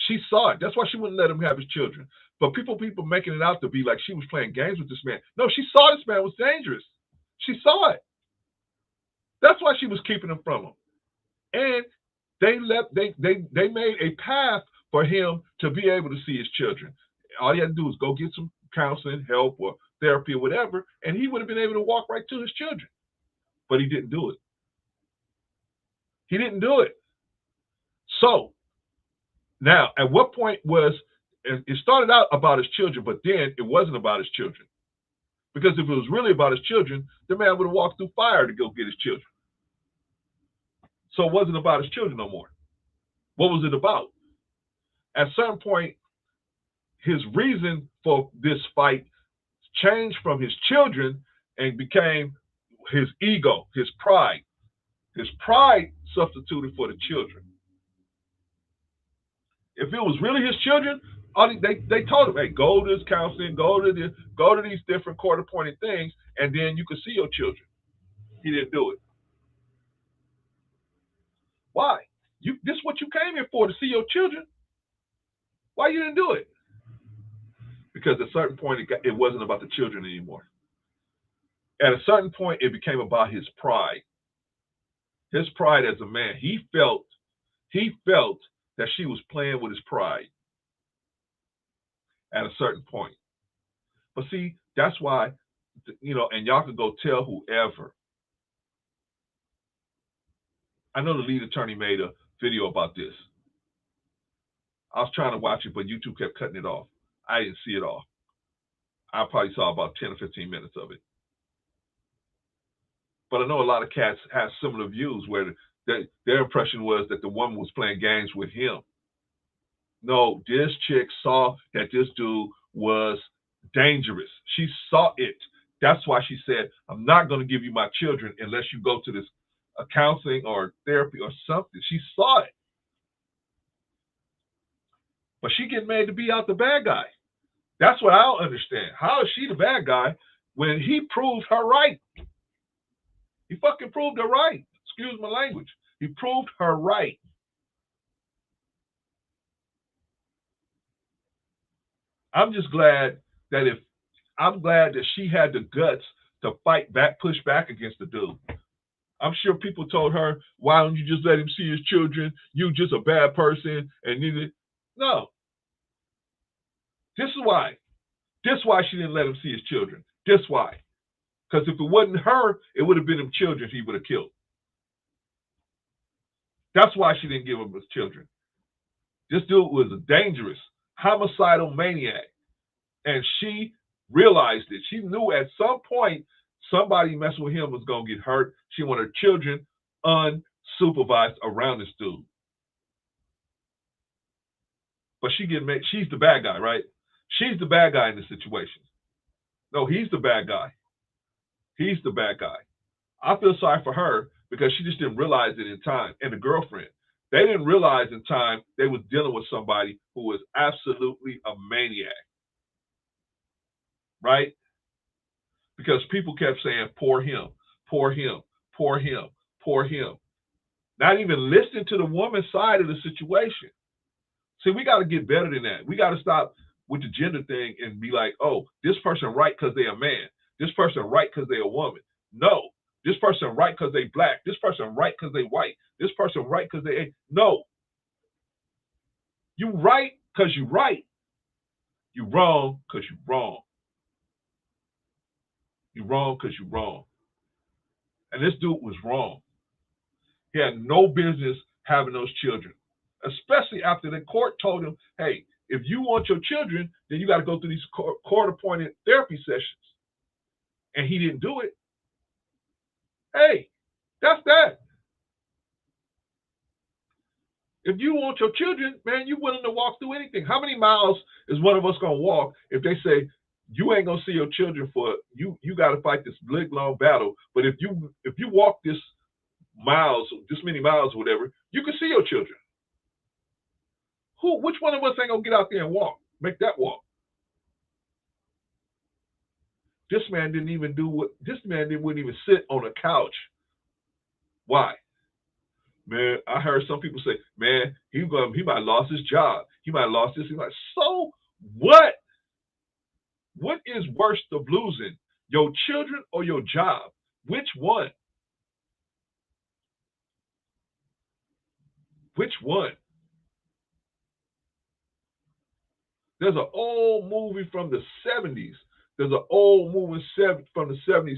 She saw it. That's why she wouldn't let him have his children. But people making it out to be like she was playing games with this man. No, she saw this man was dangerous. She saw it. That's why she was keeping him from him. And they made a path for him to be able to see his children. All he had to do was go get some counseling, help, or therapy or whatever, and he would have been able to walk right to his children. But he didn't do it. He didn't do it. So now, at what point was it started out about his children, but then it wasn't about his children. Because if it was really about his children, the man would have walked through fire to go get his children. So it wasn't about his children no more. What was it about? At a certain point, his reason for this fight changed from his children and became his ego, his pride. His pride substituted for the children. If it was really his children, they told him, hey, go to this counseling, go to these different court-appointed things, and then you can see your children. He didn't do it. Why? This is what you came here for, to see your children. Why you didn't do it? Because at a certain point, it wasn't about the children anymore. At a certain point, it became about his pride. His pride as a man. He felt that she was playing with his pride at a certain point. But see, that's why, and y'all can go tell whoever. I know the lead attorney made a video about this. I was trying to watch it, but YouTube kept cutting it off. I didn't see it all. I probably saw about 10 or 15 minutes of it. But I know a lot of cats have similar views where their impression was that the woman was playing games with him. No, this chick saw that this dude was dangerous. She saw it. That's why she said, I'm not going to give you my children unless you go to this counseling or therapy or something. She saw it. But she getting made to be out the bad guy. That's what I don't understand. How is she the bad guy when he proved her right? He fucking proved her right. Excuse my language. He proved her right. I'm just glad that she had the guts to fight back, push back against the dude. I'm sure people told her, why don't you just let him see his children? You just a bad person and neither. No. This is why. This is why she didn't let him see his children. This is why. Because if it wasn't her, it would have been them children he would have killed. That's why she didn't give him his children. This dude was a dangerous, homicidal maniac. And she realized it. She knew at some point somebody messing with him was going to get hurt. She wanted her children supervised around this dude. But she's the bad guy, right? She's the bad guy in this situation. No, he's the bad guy. He's the bad guy. I feel sorry for her because she just didn't realize it in time. And the girlfriend, they didn't realize in time they was dealing with somebody who was absolutely a maniac, right? Because people kept saying, poor him, poor him, poor him, poor him. Not even listening to the woman's side of the situation. See, we got to get better than that. We got to stop with the gender thing and be like, oh, this person right because they're a man. This person right because they're a woman. No. This person right because they black. This person right because they white. This person right because they... No. You right because you right. You wrong because you wrong. You wrong because you wrong. And this dude was wrong. He had no business having those children, especially after the court told him, hey, if you want your children, then you got to go through these court-appointed therapy sessions. And he didn't do it. Hey, that's that. If you want your children, man, you're willing to walk through anything. How many miles is one of us going to walk if they say, you ain't going to see your children for, you got to fight this big, long battle. But if you walk this many miles or whatever, you can see your children. Which one of us ain't going to get out there and walk, make that walk? This man didn't even wouldn't even sit on a couch. Why? Man, I heard some people say, man, he might have lost his job. He might have lost this. He's like, so what? What is worse of losing, your children or your job? Which one? Which one? There's an old movie from the 70s. There's an old movie from the 70s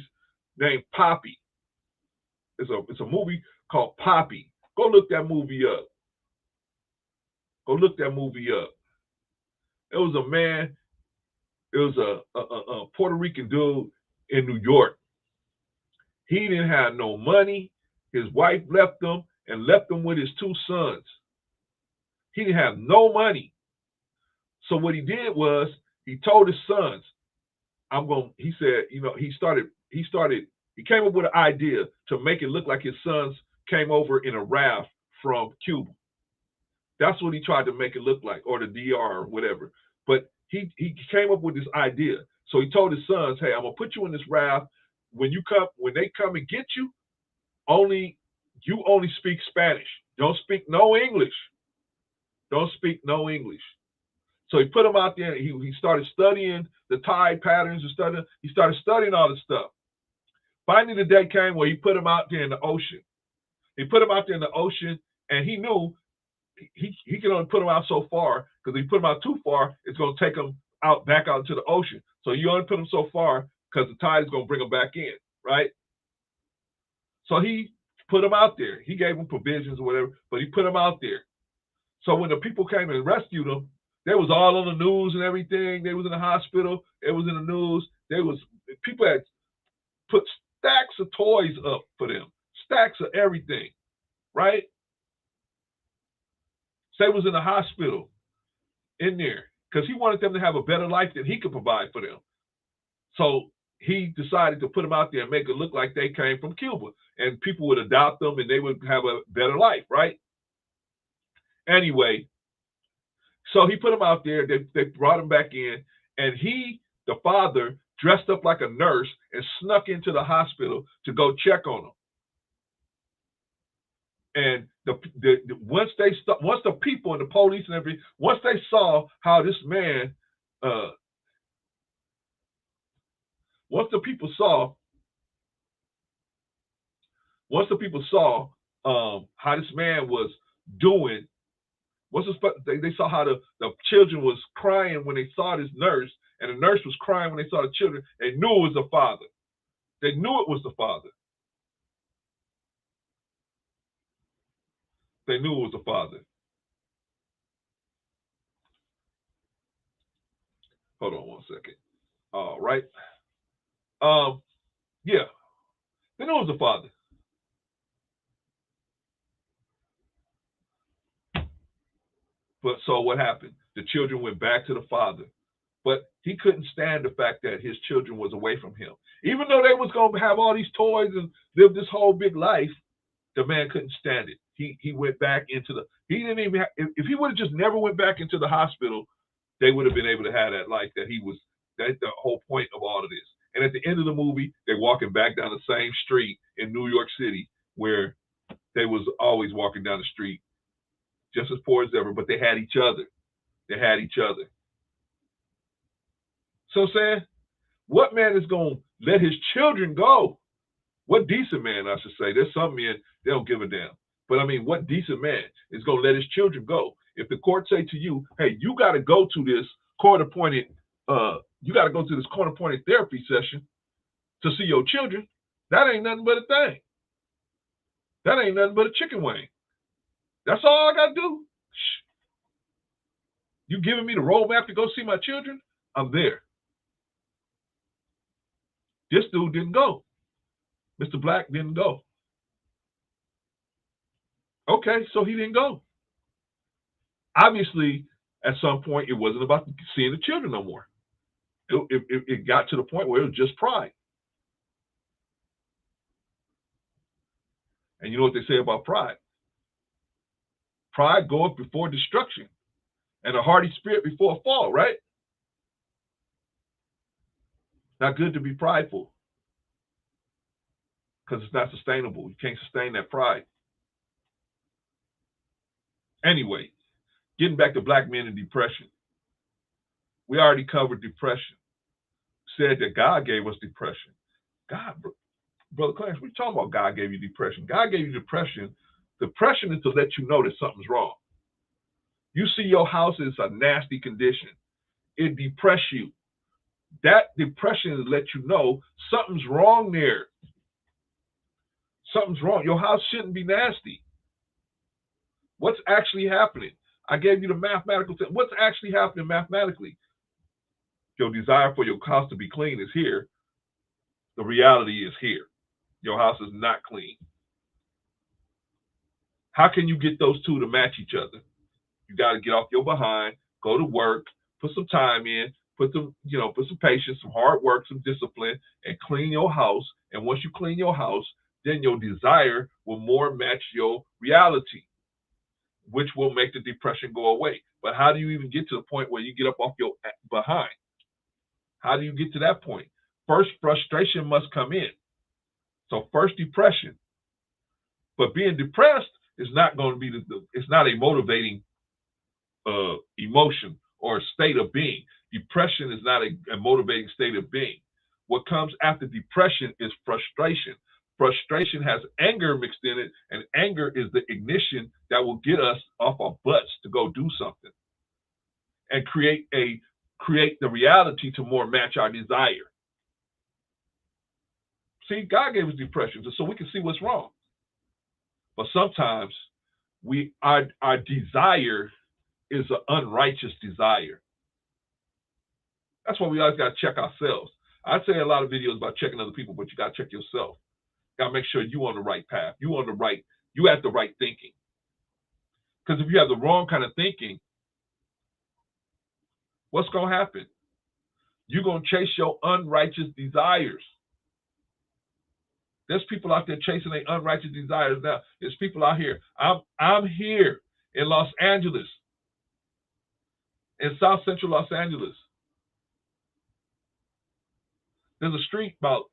named Poppy. It's a movie called Poppy. Go look that movie up. Go look that movie up. It was a man. It was a Puerto Rican dude in New York. He didn't have no money. His wife left him and left him with his two sons. He didn't have no money. So what he did was he told his sons, he said, he came up with an idea to make it look like his sons came over in a raft from Cuba. That's what he tried to make it look like, or the DR or whatever. But he came up with this idea. So he told his sons, hey, I'm gonna put you in this raft. When they come and get you, you only speak Spanish. Don't speak no English. Don't speak no English. So he put him out there. He started studying the tide patterns and he started studying all this stuff. Finally, the day came where he put him out there in the ocean. He put him out there in the ocean, and he knew he can only put him out so far, because if he put him out too far, it's going to take him back out into the ocean. So you only put him so far because the tide is going to bring him back in, right? So he put him out there. He gave him provisions or whatever, but he put him out there. So when the people came and rescued him, they was all on the news and everything. They was in the hospital. It was in the news. People had put stacks of toys up for them, stacks of everything, right? So they was in the hospital in there because he wanted them to have a better life than he could provide for them. So he decided to put them out there and make it look like they came from Cuba, and people would adopt them and they would have a better life, right? Anyway, so he put them out there. They brought him back in, and the father, dressed up like a nurse and snuck into the hospital to go check on them. And once the people and the police and everything, once they saw how this man, once the people saw how this man was doing, they saw how the children was crying when they saw this nurse, and the nurse was crying when they saw the children. They knew it was the father. They knew it was the father. They knew it was the father. Hold on 1 second. All right. Yeah. They knew it was the father. But so what happened? The children went back to the father. But he couldn't stand the fact that his children was away from him. Even though they was going to have all these toys and live this whole big life, the man couldn't stand it. He went back into the, he didn't even have, if he would have just never went back into the hospital, they would have been able to have that life that he was, that's the whole point of all of this. And at the end of the movie, they're walking back down the same street in New York City where they was always walking down the street just as poor as ever, but they had each other. They had each other. So I'm saying, what man is going to let his children go? What decent man, I should say. There's some men, they don't give a damn. But I mean, what decent man is going to let his children go? If the court say to you, hey, you got to go to this court-appointed, therapy session to see your children, that ain't nothing but a thing. That ain't nothing but a chicken wing. That's all I got to do. You giving me the roadmap to go see my children? I'm there. This dude didn't go. Mr. Black didn't go. Okay, so he didn't go. Obviously, at some point, it wasn't about seeing the children no more. It got to the point where it was just pride. And you know what they say about pride? Pride goeth before destruction, and a hardy spirit before a fall, right? Not good to be prideful, because it's not sustainable. You can't sustain that pride. Anyway, getting back to black men and depression. We already covered depression. Said that God gave us depression. God, Brother Clarence, we're talking about God gave you depression. God gave you depression. Depression is to let you know that something's wrong. You see your house is a nasty condition. It depresses you. That depression is to let you know something's wrong there. Something's wrong. Your house shouldn't be nasty. What's actually happening? I gave you the mathematical thing. What's actually happening mathematically? Your desire for your house to be clean is here. The reality is here. Your house is not clean. How can you get those two to match each other? You got to get off your behind, go to work, put some time in, put some patience, some hard work, some discipline, and clean your house. And once you clean your house, then your desire will more match your reality, which will make the depression go away. But how do you even get to the point where you get up off your behind? How do you get to that point? First, frustration must come in. So first, depression. But being depressed is not going to be it's not a motivating emotion or a state of being. Depression is not a motivating state of being. What comes after depression is frustration. Frustration has anger mixed in it, and anger is the ignition that will get us off our butts to go do something and create the reality to more match our desire. See, God gave us depression so we can see what's wrong. But sometimes our desire is an unrighteous desire. That's why we always got to check ourselves. I say a lot of videos about checking other people, but you got to check yourself. Got to make sure you're on the right path. You have the right thinking. Because if you have the wrong kind of thinking, what's going to happen? You're going to chase your unrighteous desires. There's people out there chasing their unrighteous desires now. There's people out here. I'm here in Los Angeles, in South Central Los Angeles. There's a street about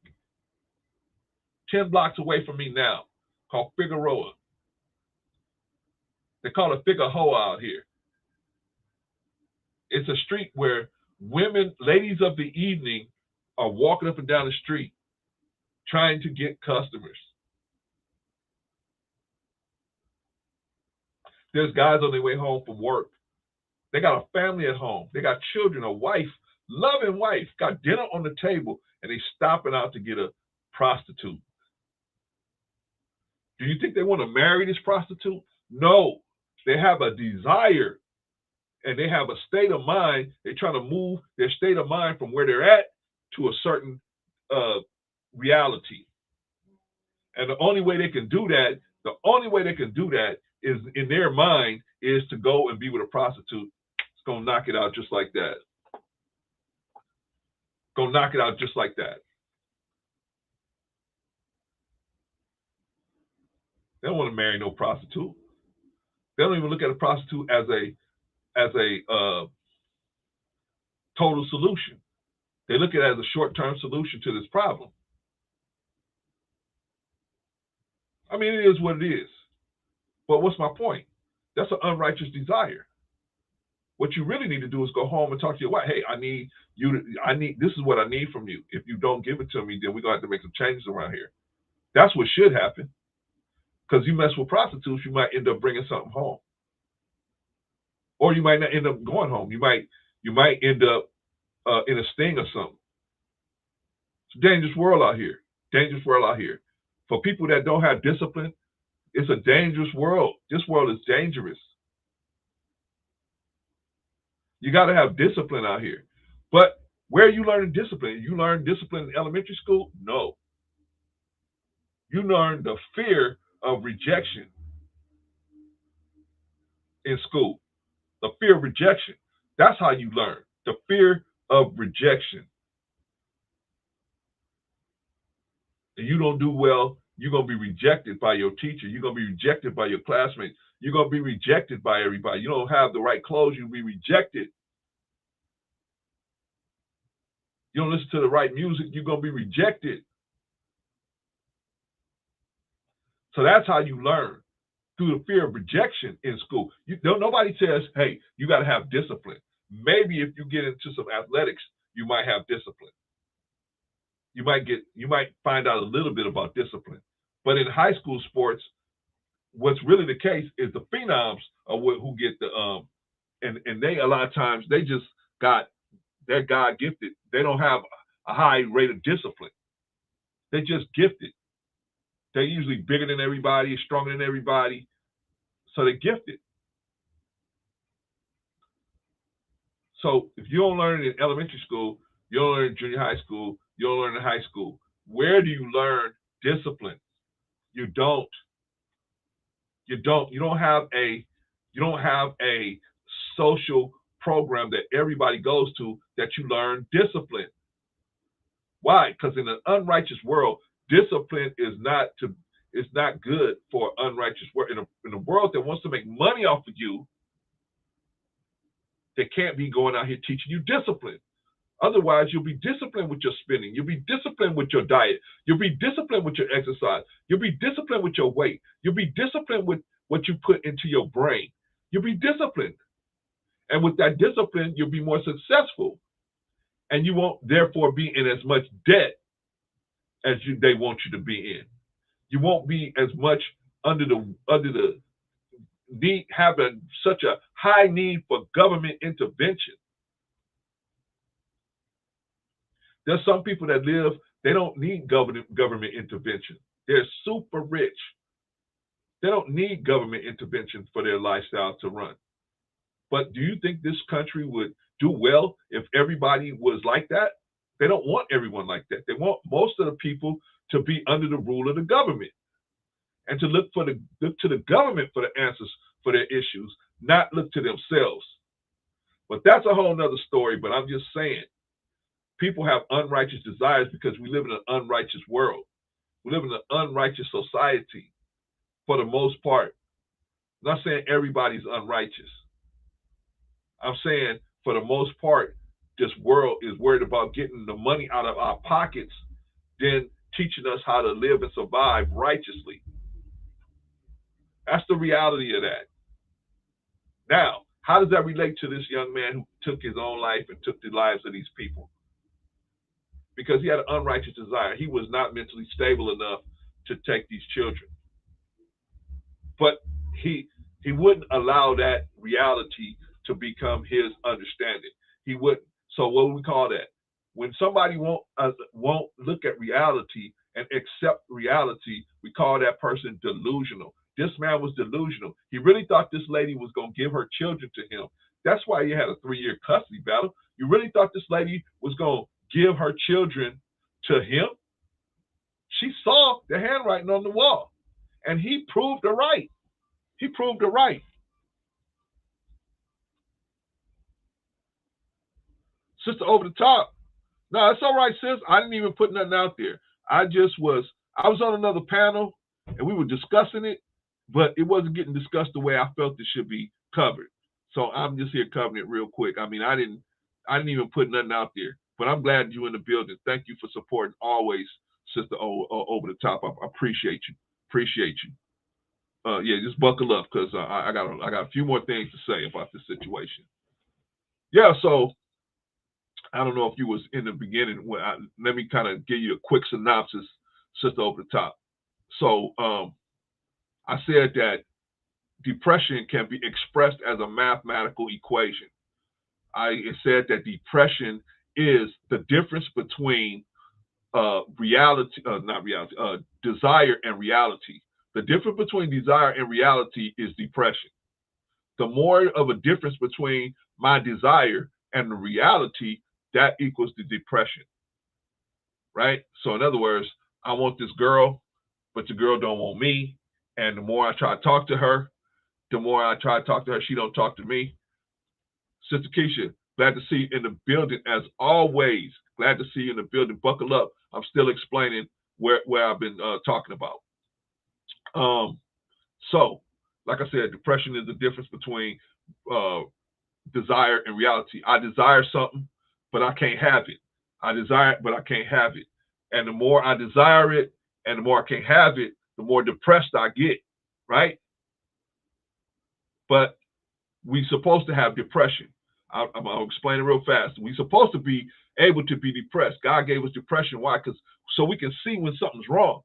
10 blocks away from me now called Figueroa. They call it Figueroa out here. It's a street where women, ladies of the evening, are walking up and down the street trying to get customers. There's guys on their way home from work. They got a family at home. They got children, a wife, loving wife, got dinner on the table, and they stopping out to get a prostitute. Do you think they want to marry this prostitute? No. They have a desire, and they have a state of mind. They're trying to move their state of mind from where they're at to a certain reality. And the only way they can do that is in their mind is to go and be with a prostitute. It's gonna knock it out just like that. Gonna knock it out just like that. They don't want to marry no prostitute. They don't even look at a prostitute as a total solution. They look at it as a short-term solution to this problem. I mean, it is what it is. But what's my point? That's an unrighteous desire. What you really need to do is go home and talk to your wife. Hey, I need this is what I need from you. If you don't give it to me, then we're gonna have to make some changes around here. That's what should happen. Because you mess with prostitutes, you might end up bringing something home, or you might not end up going home. You might end up in a sting or something. It's a dangerous world out here. Dangerous world out here. For people that don't have discipline, it's a dangerous world. This world is dangerous. You got to have discipline out here. But where are you learning discipline? You learn discipline in elementary school? No. You learn the fear of rejection in school. The fear of rejection. That's how you learn. The fear of rejection. And you don't do well, you're going to be rejected by your teacher. You're going to be rejected by your classmates. You're going to be rejected by everybody. You don't have the right clothes, you'll be rejected. You don't listen to the right music, you're going to be rejected. So that's how you learn, through the fear of rejection in school. Nobody says, hey, you got to have discipline. Maybe if you get into some athletics, you might have discipline. You might find out a little bit about discipline. But in high school sports, what's really the case is the phenoms are who get the and they a lot of times they just they're God gifted. They don't have a high rate of discipline. They're just gifted. They're usually bigger than everybody, stronger than everybody, so they're gifted. So if you don't learn it in elementary school, you don't learn it in junior high school, you don't learn it in high school. Where do you learn discipline? You don't. You don't have a social program that everybody goes to that you learn discipline. Why? Because in an unrighteous world, discipline is not good for unrighteous world. In a world that wants to make money off of you, they can't be going out here teaching you discipline. Otherwise, you'll be disciplined with your spending. You'll be disciplined with your diet. You'll be disciplined with your exercise. You'll be disciplined with your weight. You'll be disciplined with what you put into your brain. You'll be disciplined. And with that discipline, you'll be more successful. And you won't therefore be in as much debt as they want you to be in. You won't be as much under the need, having such a high need for government intervention. There's some people that they don't need government intervention. They're super rich. They don't need government intervention for their lifestyle to run. But do you think this country would do well if everybody was like that? They don't want everyone like that. They want most of the people to be under the rule of the government and to look to the government for the answers for their issues, not look to themselves. But that's a whole nother story. But I'm just saying, people have unrighteous desires because we live in an unrighteous world. We live in an unrighteous society for the most part. I'm not saying everybody's unrighteous. I'm saying for the most part, this world is worried about getting the money out of our pockets, then teaching us how to live and survive righteously. That's the reality of that. Now, how does that relate to this young man who took his own life and took the lives of these people? Because he had an unrighteous desire. He was not mentally stable enough to take these children. But he wouldn't allow that reality to become his understanding. He wouldn't. So what do we call that? When somebody won't look at reality and accept reality, we call that person delusional. This man was delusional. He really thought this lady was going to give her children to him. That's why he had a 3-year custody battle. You really thought this lady was going to give her children to him? She saw the handwriting on the wall, and he proved her right. He proved her right. Sister over the top. No, it's all right, sis. I didn't even put nothing out there. I was on another panel and we were discussing it, but it wasn't getting discussed the way I felt it should be covered. So I'm just here covering it real quick. I mean, I didn't even put nothing out there, but I'm glad you're in the building. Thank you for supporting always, Sister over the top. I appreciate you. Appreciate you. Yeah, just buckle up because I got a few more things to say about this situation. Yeah, so I don't know if you was in the beginning. Let me kind of give you a quick synopsis, Sister over the top. So I said that depression can be expressed as a mathematical equation. I said that depression is the difference between desire and reality. The difference between desire and reality is depression. The more of a difference between my desire and the reality, that equals the depression, right? So in other words, I want this girl, but the girl don't want me. And the more I try to talk to her, she don't talk to me. Sister Keisha, glad to see you in the building as always. Glad to see you in the building. Buckle up. I'm still explaining where I've been talking about. So, like I said, depression is the difference between desire and reality. I desire something, but I can't have it. I desire it, but I can't have it. And the more I desire it and the more I can't have it, the more depressed I get, right? But we're supposed to have depression. I'll explain it real fast. We're supposed to be able to be depressed. God gave us depression. Why? Because so we can see when something's wrong.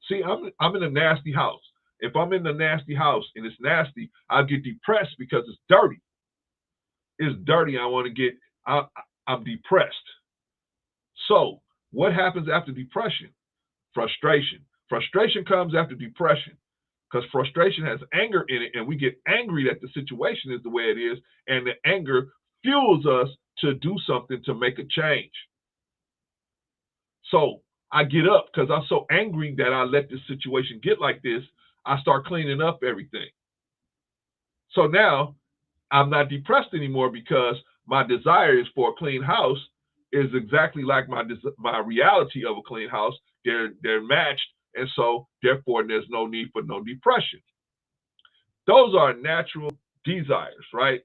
See, I'm in a nasty house. If I'm in a nasty house and it's nasty, I'll get depressed because it's dirty. It's dirty. I'm depressed. So what happens after depression? Frustration. Frustration comes after depression because frustration has anger in it, and we get angry that the situation is the way it is, and the anger fuels us to do something to make a change. So I get up because I'm so angry that I let this situation get like this. I start cleaning up everything. So now I'm not depressed anymore because my desire is for a clean house is exactly like my reality of a clean house. They're matched, and so therefore there's no need for no depression. Those are natural desires, right?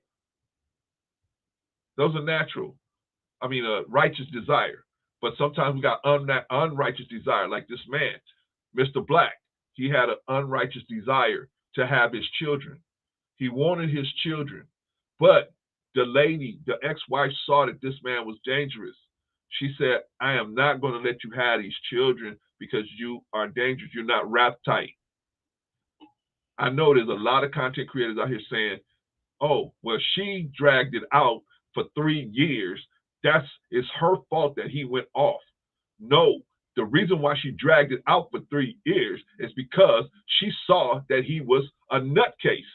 Those are natural. I mean, righteous desire. But sometimes we got unrighteous desire, like this man, Mr. Black. He had an unrighteous desire to have his children. He wanted his children, but the lady, the ex-wife, saw that this man was dangerous. She said, I am not going to let you have these children because you are dangerous. You're not wrapped tight. I know there's a lot of content creators out here saying, oh, well, she dragged it out for 3 years. It's her fault that he went off. No, the reason why she dragged it out for 3 years is because she saw that he was a nutcase.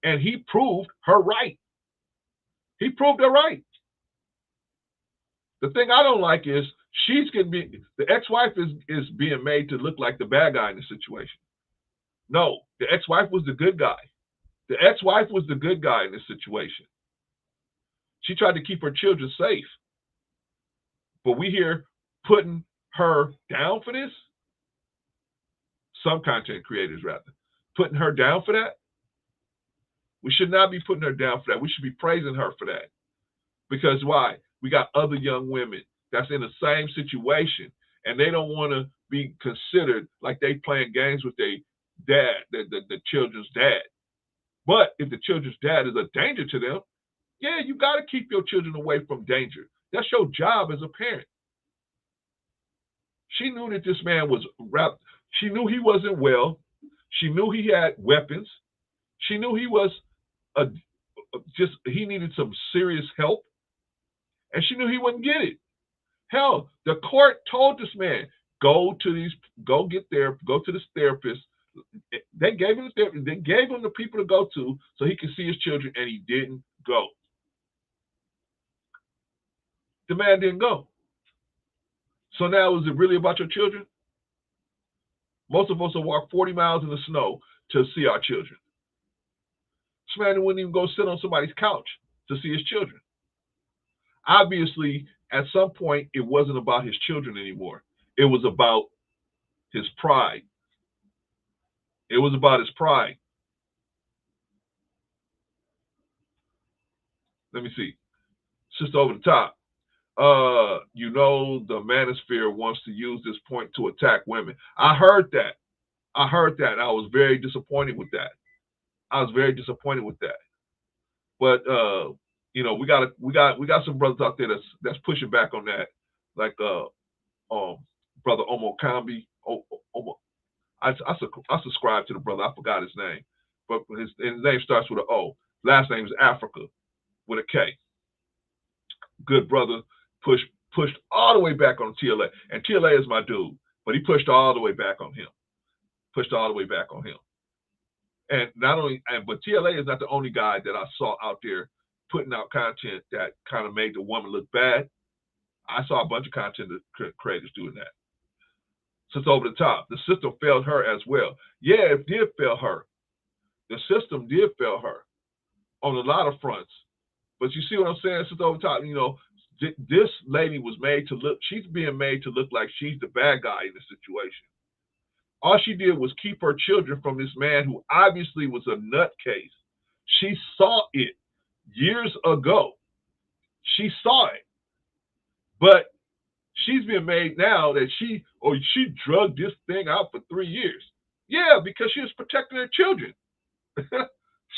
And he proved her right. He proved her right. The thing I don't like is the ex-wife is being made to look like the bad guy in the situation. No, the ex-wife was the good guy. The ex-wife was the good guy in this situation. She tried to keep her children safe. But we here putting her down for this? Some content creators, rather. Putting her down for that? We should not be putting her down for that. We should be praising her for that. Because why? We got other young women that's in the same situation, and they don't want to be considered like they playing games with their dad, the children's dad. But if the children's dad is a danger to them, yeah, you got to keep your children away from danger. That's your job as a parent. She knew that this man was wrapped. She knew he wasn't well. She knew he had weapons. She knew he was he needed some serious help, and she knew he wouldn't get it. Hell, the court told this man, go to this therapist. They gave him the people to go to so he could see his children, and he didn't go. The man didn't go. So now, is it really about your children? Most of us will walk 40 miles in the snow to see our children. This man wouldn't even go sit on somebody's couch to see his children. Obviously, at some point, it wasn't about his children anymore. It was about his pride. It was about his pride. Let me see. Just over the top. You know, the manosphere wants to use this point to attack women. I heard that. I heard that. I was very disappointed with that. I was very disappointed with that. But you know, we got some brothers out there that's pushing back on that, like brother Omo Kambi. I subscribe to the brother. I forgot his name, but his name starts with an O. Last name is Africa with a K. Good brother, pushed all the way back on TLA, and TLA is my dude, but he pushed all the way back on him. Pushed all the way back on him. And not only, but TLA is not the only guy that I saw out there putting out content that kind of made the woman look bad. I saw a bunch of content creators doing that. So it's over the top. The system failed her as well. Yeah, it did fail her. The system did fail her on a lot of fronts. But you see what I'm saying? It's over the top. You know, this lady was made to look, she's being made to look like she's the bad guy in the situation. All she did was keep her children from this man who obviously was a nutcase. She saw it years ago. She saw it. But she's being made now that she drugged this thing out for 3 years. Yeah, because she was protecting her children.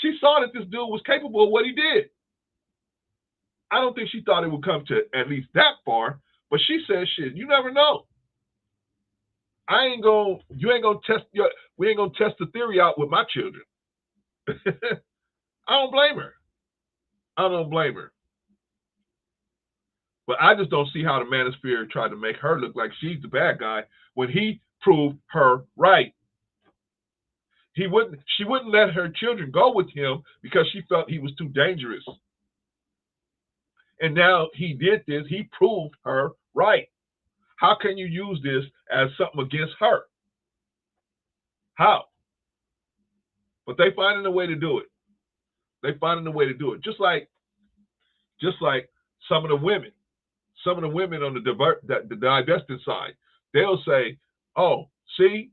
She saw that this dude was capable of what he did. I don't think she thought it would come to at least that far, but she said, shit, you never know. We ain't gonna test the theory out with my children. I don't blame her. I don't blame her. But I just don't see how the manosphere tried to make her look like she's the bad guy when he proved her right. She wouldn't let her children go with him because she felt he was too dangerous. And now he did this, he proved her right. How can you use this as something against her? How? But they finding a way to do it. They finding a way to do it. Just like some of the women on the divested side, they'll say, oh, see,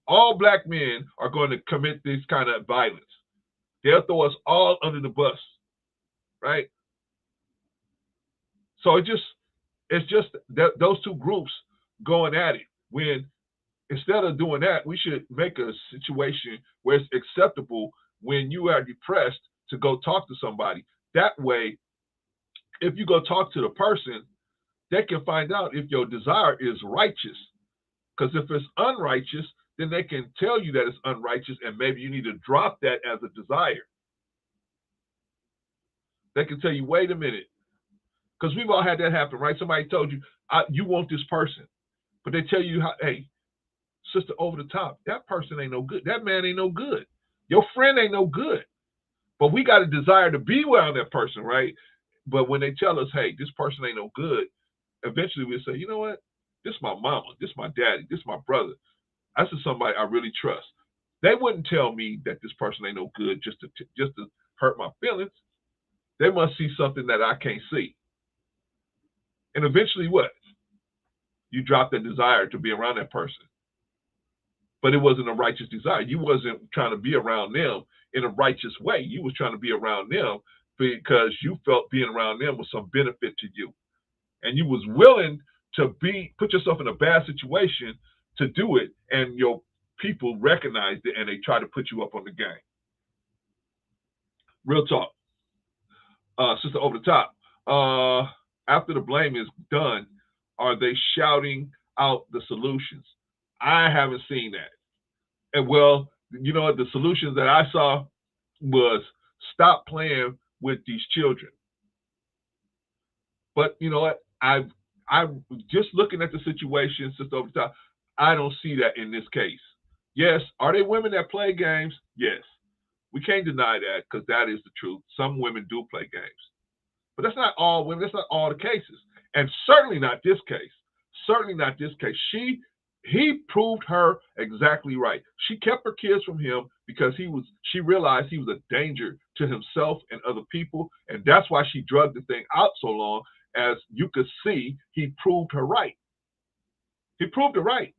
all black men are going to commit this kind of violence. They'll throw us all under the bus, right? So it's just that those two groups going at it. When instead of doing that, we should make a situation where it's acceptable when you are depressed to go talk to somebody. That way, if you go talk to the person, they can find out if your desire is righteous. Because if it's unrighteous, then they can tell you that it's unrighteous and maybe you need to drop that as a desire. They can tell you, wait a minute. Because we've all had that happen, right? Somebody told you, you want this person. But they tell you, hey, sister, over the top, that person ain't no good. That man ain't no good. Your friend ain't no good. But we got a desire to be around that person, right? But when they tell us, hey, this person ain't no good, eventually we'll say, you know what? This is my mama. This is my daddy. This is my brother. This is somebody I really trust. They wouldn't tell me that this person ain't no good just to hurt my feelings. They must see something that I can't see. And eventually what? You drop that desire to be around that person. But it wasn't a righteous desire. You wasn't trying to be around them in a righteous way. You was trying to be around them because you felt being around them was some benefit to you. And you was willing to put yourself in a bad situation to do it, and your people recognized it and they try to put you up on the game. Real talk. Sister over the top. After the blame is done, are they shouting out the solutions? I haven't seen that. And well, you know what? The solutions that I saw was stop playing with these children. But you know what? I'm just looking at the situation, Sister over the top. I don't see that in this case. Yes, are there women that play games? Yes. We can't deny that because that is the truth. Some women do play games. But that's not all women. That's not all the cases. And certainly not this case. Certainly not this case. She He proved her exactly right. She kept her kids from him because she realized he was a danger to himself and other people, and that's why she drugged the thing out so long. As you could see, he proved her right. He proved it right.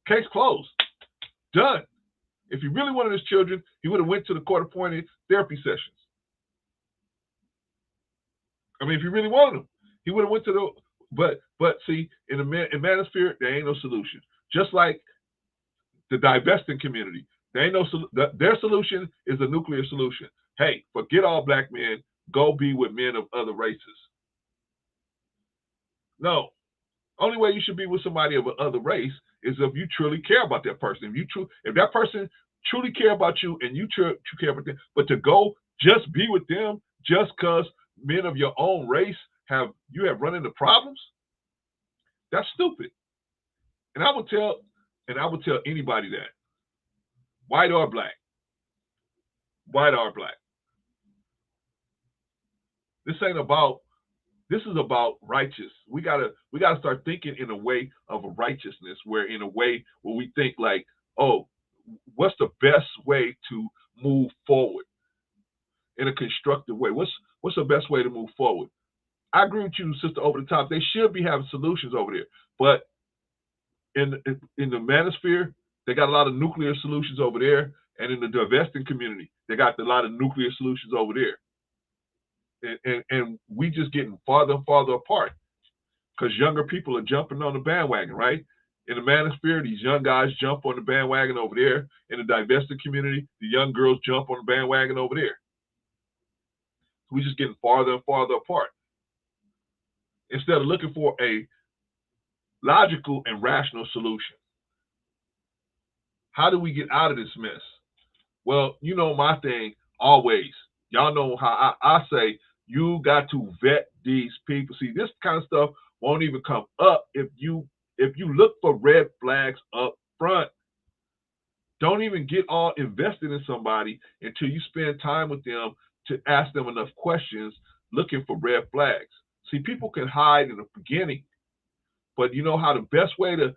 Case closed. Done. If he really wanted his children, he would have went to the court-appointed therapy sessions. I mean, if he really wanted them, he would have went to the. But see, in manosphere, there ain't no solution. Just like the divesting community, there ain't no their solution is a nuclear solution. Hey, forget all black men. Go be with men of other races. No, only way you should be with somebody of another race is if you truly care about that person. If that person truly care about you and you care about them, but to go just be with them just because men of your own race have run into problems, that's stupid. And I would tell anybody that, white or black. This is about righteous. We gotta start thinking in a way of a righteousness, where we think like, oh, what's the best way to move forward in a constructive way? What's the best way to move forward? I agree with you, Sister Over the Top. They should be having solutions over there, but in the manosphere, they got a lot of nuclear solutions over there, and in the divesting community, they got a lot of nuclear solutions over there. And we just getting farther and farther apart because younger people are jumping on the bandwagon, right? In the manosphere, these young guys jump on the bandwagon over there. In the divested community, the young girls jump on the bandwagon over there. We're just getting farther and farther apart. Instead of looking for a logical and rational solution. How do we get out of this mess? Well, you know my thing always. Y'all know how I say you got to vet these people. See, this kind of stuff won't even come up if you look for red flags up front. Don't even get all invested in somebody until you spend time with them to ask them enough questions looking for red flags. See, people can hide in the beginning, but you know how the best way to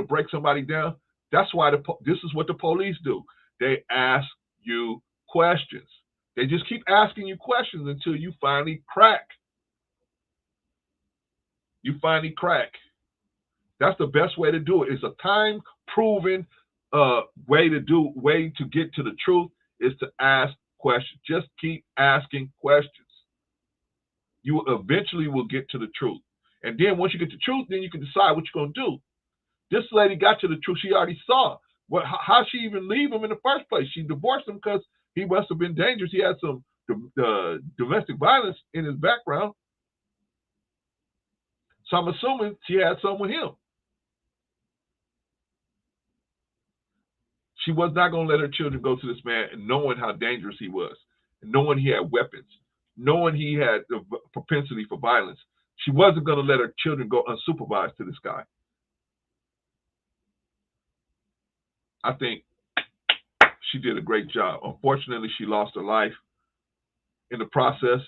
break somebody down? That's why this is what the police do. They ask you questions. They just keep asking you questions until you finally crack. That's the best way to do it. It's a time-proven way to get to the truth is to ask questions. Just keep asking questions. You eventually will get to the truth. And then once you get to the truth, then you can decide what you're going to do. This lady got to the truth. She already saw how she even leave him in the first place. She divorced him because he must have been dangerous. He had some domestic violence in his background. So I'm assuming she had some with him. She was not going to let her children go to this man, knowing how dangerous he was, knowing he had weapons, knowing he had the propensity for violence. She wasn't going to let her children go unsupervised to this guy. I think she did a great job. Unfortunately, she lost her life in the process,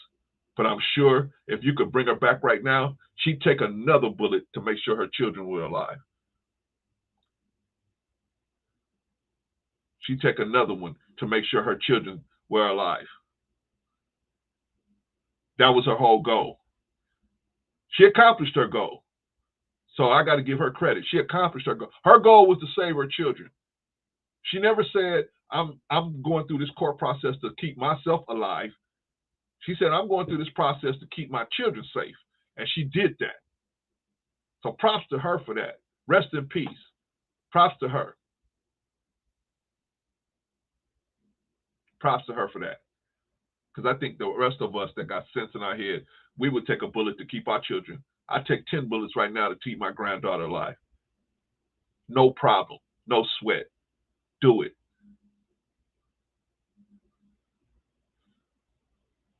but I'm sure if you could bring her back right now, she'd take another bullet to make sure her children were alive. She'd take another one to make sure her children were alive. That was her whole goal. She accomplished her goal. So I got to give her credit. She accomplished her goal. Her goal was to save her children. She never said, I'm going through this court process to keep myself alive. She said, I'm going through this process to keep my children safe. And she did that. So props to her for that. Rest in peace. Props to her. Props to her for that. Because I think the rest of us that got sense in our head, we would take a bullet to keep our children. I'd take 10 bullets right now to keep my granddaughter alive. No problem. No sweat. Do it.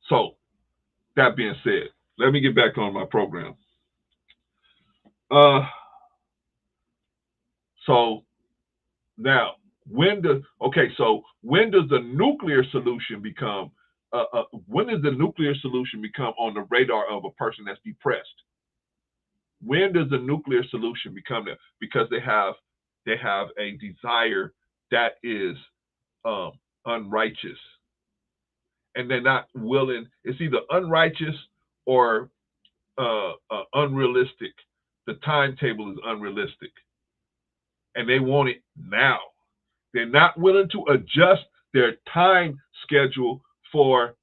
So, that being said, let me get back on my program. So now, when does the nuclear solution become? When does the nuclear solution become on the radar of a person that's depressed? When does the nuclear solution become there? Because they have a desire that is um, unrighteous, and they're not willing. It's either unrighteous or unrealistic. The timetable is unrealistic, and they want it now. They're not willing to adjust their time schedule for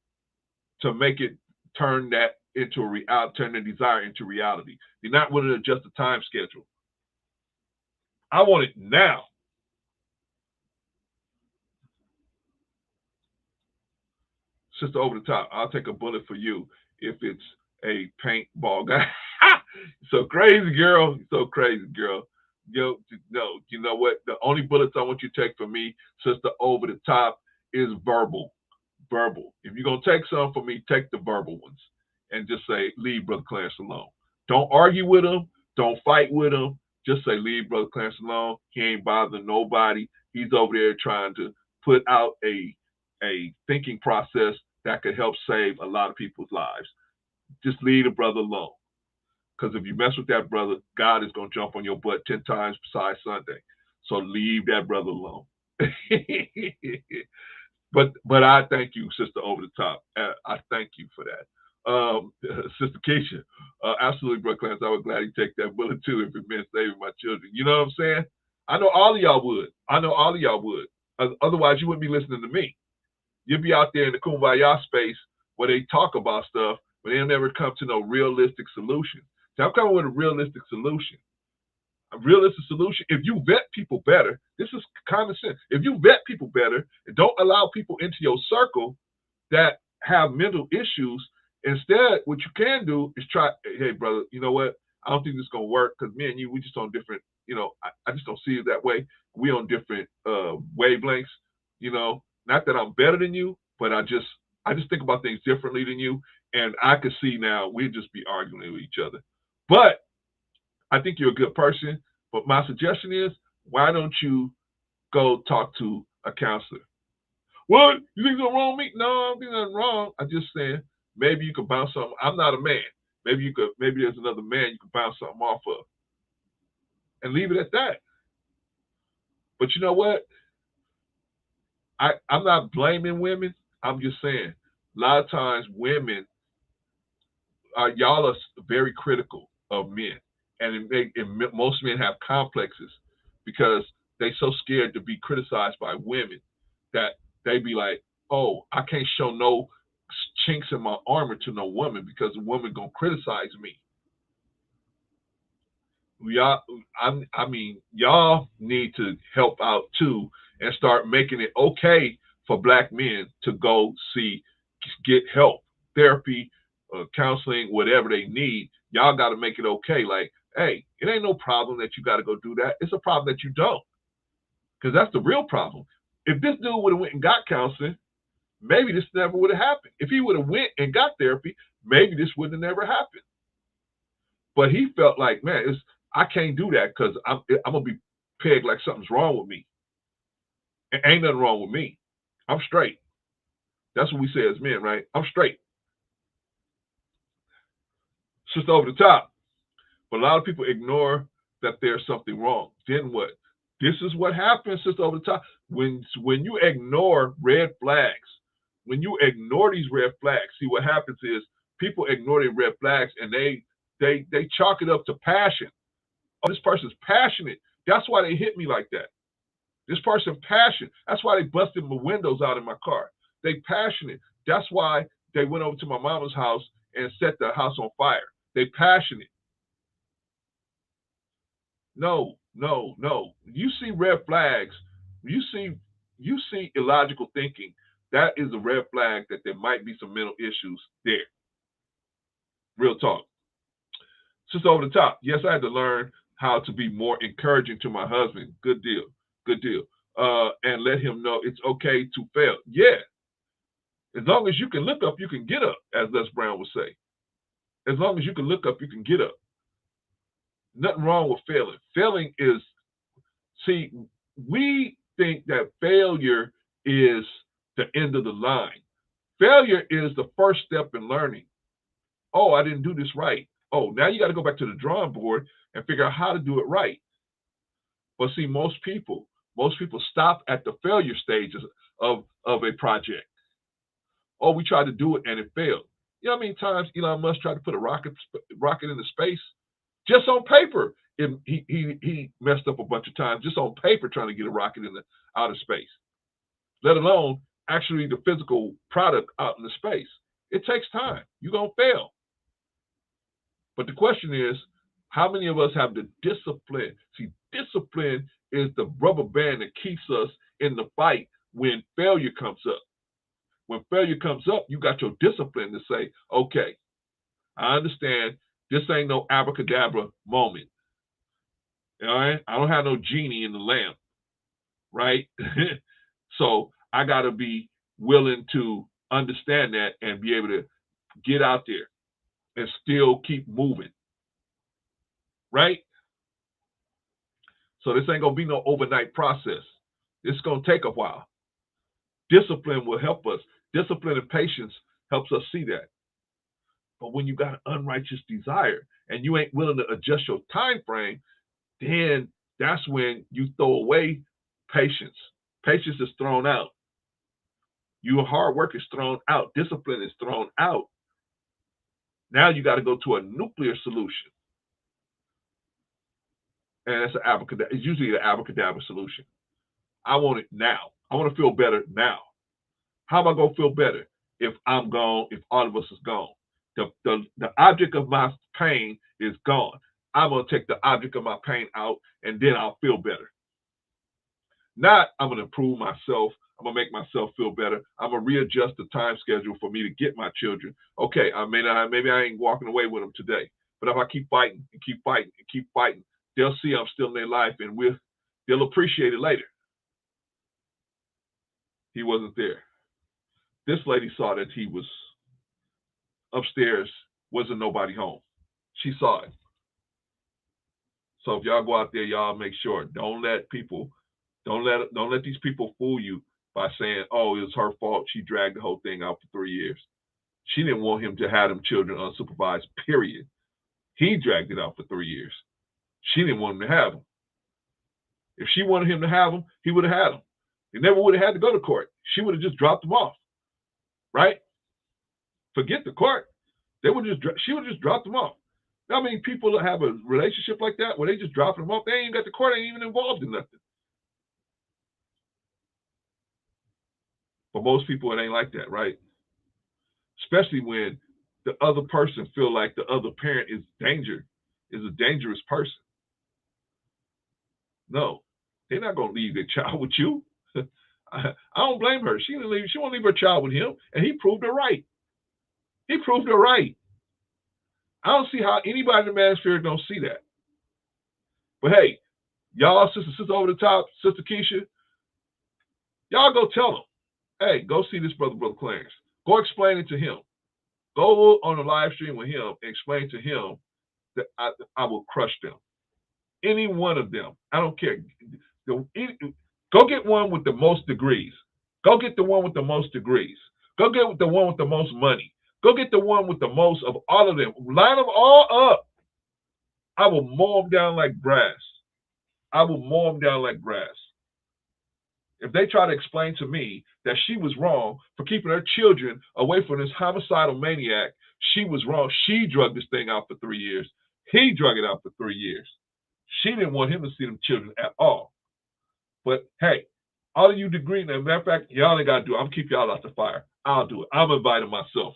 to make it turn that into a reality, turn their desire into reality. They're not willing to adjust the time schedule. I want it now. Sister over the top, I'll take a bullet for you if it's a paintball guy. So crazy, girl. So crazy, girl. No, you know what? The only bullets I want you to take from me, sister over the top, is verbal. Verbal. If you're gonna take some from me, take the verbal ones, and just say, "Leave Brother Clarence alone." Don't argue with him. Don't fight with him. Just say, "Leave Brother Clarence alone. He ain't bothering nobody. He's over there trying to put out a thinking process that could help save a lot of people's lives. Just leave the brother alone. Because if you mess with that brother, God is going to jump on your butt 10 times besides Sunday. So leave that brother alone." But I thank you, Sister Over the Top. I thank you for that. Sister Keisha, absolutely, Brother Clarence. I was glad you take that bullet too if it meant saving my children. You know what I'm saying? I know all of y'all would. I know all of y'all would. Otherwise, you wouldn't be listening to me. You'd be out there in the kumbaya space where they talk about stuff, but they'll never come to no realistic solution. So I'm coming with a realistic solution. A realistic solution. If you vet people better, this is common sense. If you vet people better and don't allow people into your circle that have mental issues, instead, what you can do is try, "Hey, brother, you know what? I don't think this is going to work because me and you, we just on different, I just don't see it that way. We on different wavelengths, not that I'm better than you, but I just think about things differently than you. And I could see now we'd just be arguing with each other. But I think you're a good person. But my suggestion is, why don't you go talk to a counselor?" "What? You think something wrong with me?" "No, I don't think nothing wrong. I'm just saying maybe you could bounce something. I'm not a man. Maybe there's another man you could bounce something off of." And leave it at that. But you know what? I'm not blaming women. I'm just saying a lot of times women y'all are very critical of men, and most men have complexes because they so scared to be criticized by women that they be like, "Oh, I can't show no chinks in my armor to no woman because a woman gonna criticize me." Y'all, I mean, y'all need to help out too and start making it okay for black men to go get help, therapy, counseling, whatever they need. Y'all got to make it okay. Like, hey, it ain't no problem that you got to go do that. It's a problem that you don't, because that's the real problem. If this dude would have went and got counseling, maybe this never would have happened. If he would have went and got therapy, maybe this would have never happened. But he felt like, man, I can't do that because I'm gonna be pegged like something's wrong with me. Ain't nothing wrong with me. I'm straight. That's what we say as men, right? I'm straight. It's just over the top. But a lot of people ignore that there's something wrong. Then what? This is what happens, just over the top. When you ignore red flags, when you ignore these red flags, see what happens is people ignore their red flags and they chalk it up to passion. Oh, this person's passionate. That's why they hit me like that. This person passionate. That's why they busted my windows out in my car. They passionate. That's why they went over to my mama's house and set the house on fire. They passionate. No. You see red flags. You see illogical thinking. That is a red flag that there might be some mental issues there. Real talk. Just over the top. Yes, I had to learn how to be more encouraging to my husband. Good deal. And let him know it's okay to fail. Yeah. As long as you can look up, you can get up, as Les Brown would say. As long as you can look up, you can get up. Nothing wrong with failing. Failing is, see, we think that failure is the end of the line. Failure is the first step in learning. Oh, I didn't do this right. Oh, now you got to go back to the drawing board and figure out how to do it right. But see, most people stop at the failure stages of a project. Oh, we tried to do it and it failed. You know how many times Elon Musk tried to put a rocket into space? Just on paper, he messed up a bunch of times just on paper trying to get a rocket into outer space, let alone actually the physical product out in the space. It takes time. You're going to fail. But the question is, how many of us have the discipline? See, discipline is the rubber band that keeps us in the fight when failure comes up. When failure comes up, you got your discipline to say, okay, I understand this ain't no abracadabra moment. All right? I don't have no genie in the lamp, right? So I got to be willing to understand that and be able to get out there and still keep moving, right? So this ain't going to be no overnight process. It's going to take a while. Discipline will help us. Discipline and patience helps us see that. But when you got an unrighteous desire and you ain't willing to adjust your time frame, then that's when you throw away patience. Patience is thrown out. Your hard work is thrown out. Discipline is thrown out. Now you got to go to a nuclear solution. And that's an abracadabra. It's usually an abracadabra solution. I want it now. I want to feel better now. How am I going to feel better if I'm gone, if all of us is gone? The object of my pain is gone. I'm going to take the object of my pain out, and then I'll feel better. Not, I'm going to improve myself. I'm going to make myself feel better. I'm going to readjust the time schedule for me to get my children. Okay, maybe I ain't walking away with them today. But if I keep fighting and keep fighting and keep fighting, they'll see I'm still in their life, and they'll appreciate it later. He wasn't there. This lady saw that he was upstairs, wasn't nobody home. She saw it. So if y'all go out there, y'all make sure don't let these people fool you by saying, "Oh, it was her fault. She dragged the whole thing out for 3 years." She didn't want him to have them children unsupervised. Period. He dragged it out for 3 years. She didn't want him to have them. If she wanted him to have them, he would have had them. He never would have had to go to court. She would have just dropped them off, right? Forget the court. She would have just dropped them off. I mean, people that have a relationship like that where they just drop them off, they ain't even got the court, ain't even involved in nothing. But most people, it ain't like that, right? Especially when the other person feel like the other parent is a dangerous person. No, they're not gonna leave their child with you. I don't blame her. She won't leave her child with him, and he proved her right. He proved her right. I don't see how anybody in the manosphere don't see that. But hey, y'all, sister over the top, Sister Keisha, y'all go tell him, hey, go see this brother Clarence. Go explain it to him. Go on a live stream with him and explain to him that I will crush them. Any one of them. I don't care. Go get one with the most degrees. Go get the one with the most degrees. Go get the one with the most money. Go get the one with the most of all of them. Line them all up. I will mow them down like grass. I will mow them down like grass. If they try to explain to me that she was wrong for keeping her children away from this homicidal maniac, she was wrong. She drugged this thing out for 3 years. He drug it out for 3 years. She didn't want him to see them children at all. But hey, all of you degree, matter of fact, y'all ain't got to do it. I'm going to keep y'all out the fire. I'll do it. I'm inviting myself.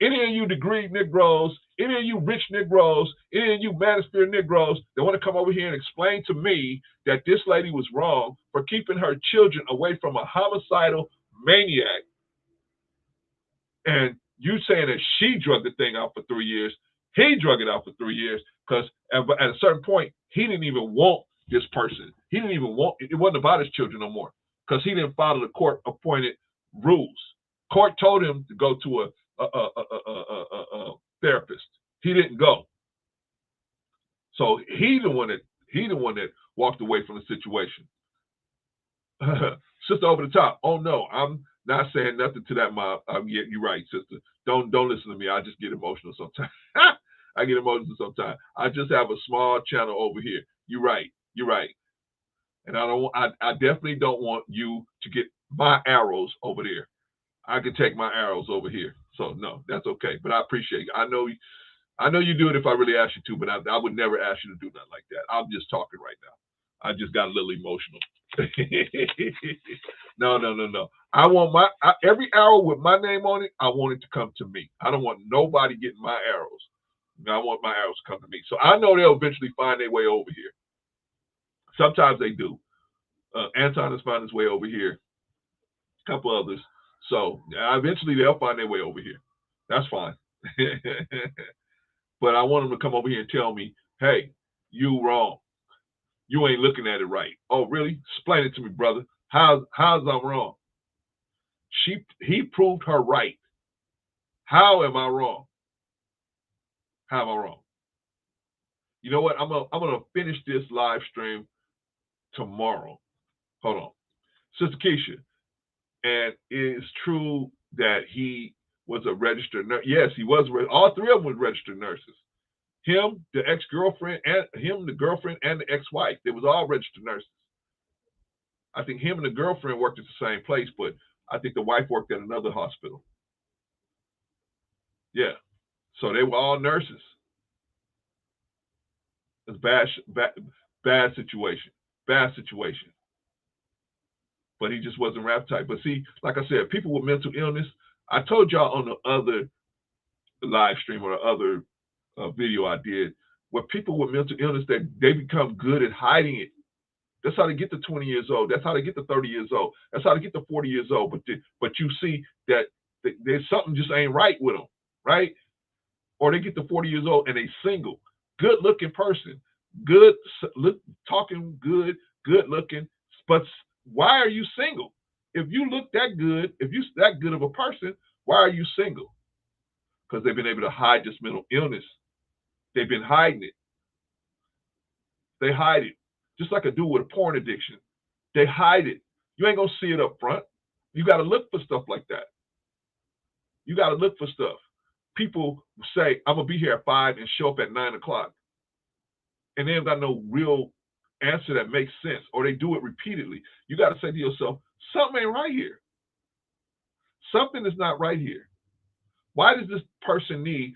Any of you degree Negroes, any of you rich Negroes, any of you manosphere Negroes that want to come over here and explain to me that this lady was wrong for keeping her children away from a homicidal maniac, and you saying that she drugged the thing out for 3 years, he drug it out for 3 years, because at a certain point, he didn't even want this person. He didn't even want, it wasn't about his children no more, because he didn't follow the court-appointed rules. Court told him to go to a therapist. He didn't go. So he the one that walked away from the situation. Sister over the top. Oh no, I'm not saying nothing to that mob. Yeah, you're right, sister. Don't listen to me. I just get emotional sometimes. I get emotional sometimes. I just have a small channel over here. You're right. You're right. And I definitely don't want you to get my arrows over there. I can take my arrows over here. So no, that's okay. But I appreciate you. I know you do it if I really ask you to, but I would never ask you to do nothing like that. I'm just talking right now. I just got a little emotional. No. I want every arrow with my name on it. I want it to come to me. I don't want nobody getting my arrows. I want my arrows to come to me. So I know they'll eventually find their way over here. Sometimes they do. Anton has found his way over here. A couple others. So eventually they'll find their way over here. That's fine. But I want them to come over here and tell me, hey, you wrong. You ain't looking at it right. Oh, really? Explain it to me, brother. How's I'm wrong? He proved her right. How am I wrong? How am I wrong? You know what? I'm gonna finish this live stream tomorrow. Hold on. Sister Keisha, and it is true that he was a registered nurse. Yes, he was. All three of them were registered nurses. Him, the ex-girlfriend, and him, the girlfriend, and the ex-wife. They was all registered nurses. I think him and the girlfriend worked at the same place, but I think the wife worked at another hospital. Yeah. So they were all nurses. It's bad situation. Bad situation. But he just wasn't rap type. But see, like I said, people with mental illness, I told y'all on the other live stream or the other video I did, where people with mental illness, they become good at hiding it. That's how they get to 20 years old. That's how they get to 30 years old. That's how they get to 40 years old. But you see that there's something just ain't right with them, right? Or they get to 40 years old and they single, good looking person, good talking, good looking. But why are you single? If you look that good, if you're that good of a person, why are you single? Because they've been able to hide this mental illness. They've been hiding it. They hide it. Just like a dude with a porn addiction. They hide it. You ain't gonna see it up front. You gotta look for stuff like that. You gotta look for stuff. People say, I'm gonna be here at 5 and show up at 9 o'clock. And they ain't got no real answer that makes sense, or they do it repeatedly. You gotta say to yourself, something ain't right here. Something is not right here. Why does this person need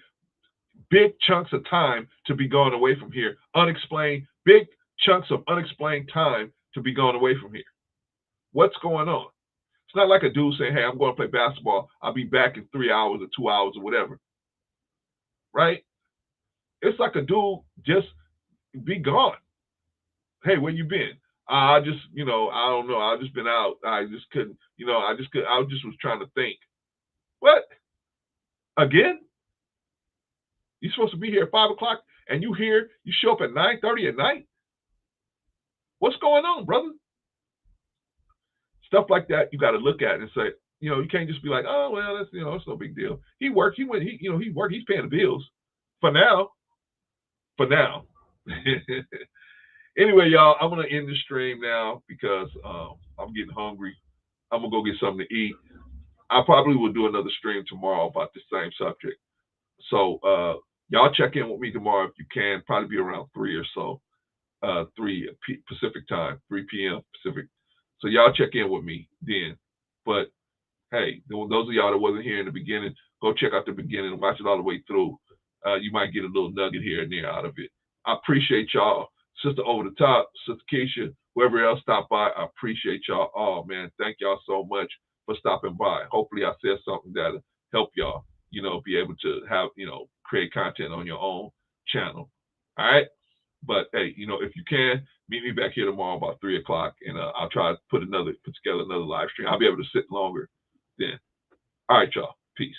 big chunks of time to be gone away from here? Unexplained, big chunks of unexplained time to be gone away from here. What's going on? It's not like a dude saying, hey, I'm going to play basketball. I'll be back in 3 hours or 2 hours or whatever. Right? It's like a dude just be gone. Hey, where you been? I just, I don't know. I just been out. I just couldn't, I just was trying to think. What? Again? You're supposed to be here at 5 o'clock and you show up at 9:30 at night? What's going on, brother? Stuff like that, you got to look at it and say, you can't just be like, oh, well, that's, it's no big deal. He worked, he worked, he's paying the bills for now. Anyway, y'all, I'm going to end the stream now because I'm getting hungry. I'm going to go get something to eat. I probably will do another stream tomorrow about the same subject. So y'all check in with me tomorrow if you can. Probably be around 3 or so, 3 Pacific time, 3 p.m. Pacific. So y'all check in with me then. But hey, those of y'all that wasn't here in the beginning, go check out the beginning and watch it all the way through. You might get a little nugget here and there out of it. I appreciate y'all. Sister Over the Top, Sister Keisha, whoever else stopped by, I appreciate y'all all, man. Thank y'all so much for stopping by. Hopefully I said something that'll help y'all, be able to have, create content on your own channel. All right? But hey, if you can, meet me back here tomorrow about 3 o'clock, and I'll try to put together another live stream. I'll be able to sit longer then. All right, y'all. Peace.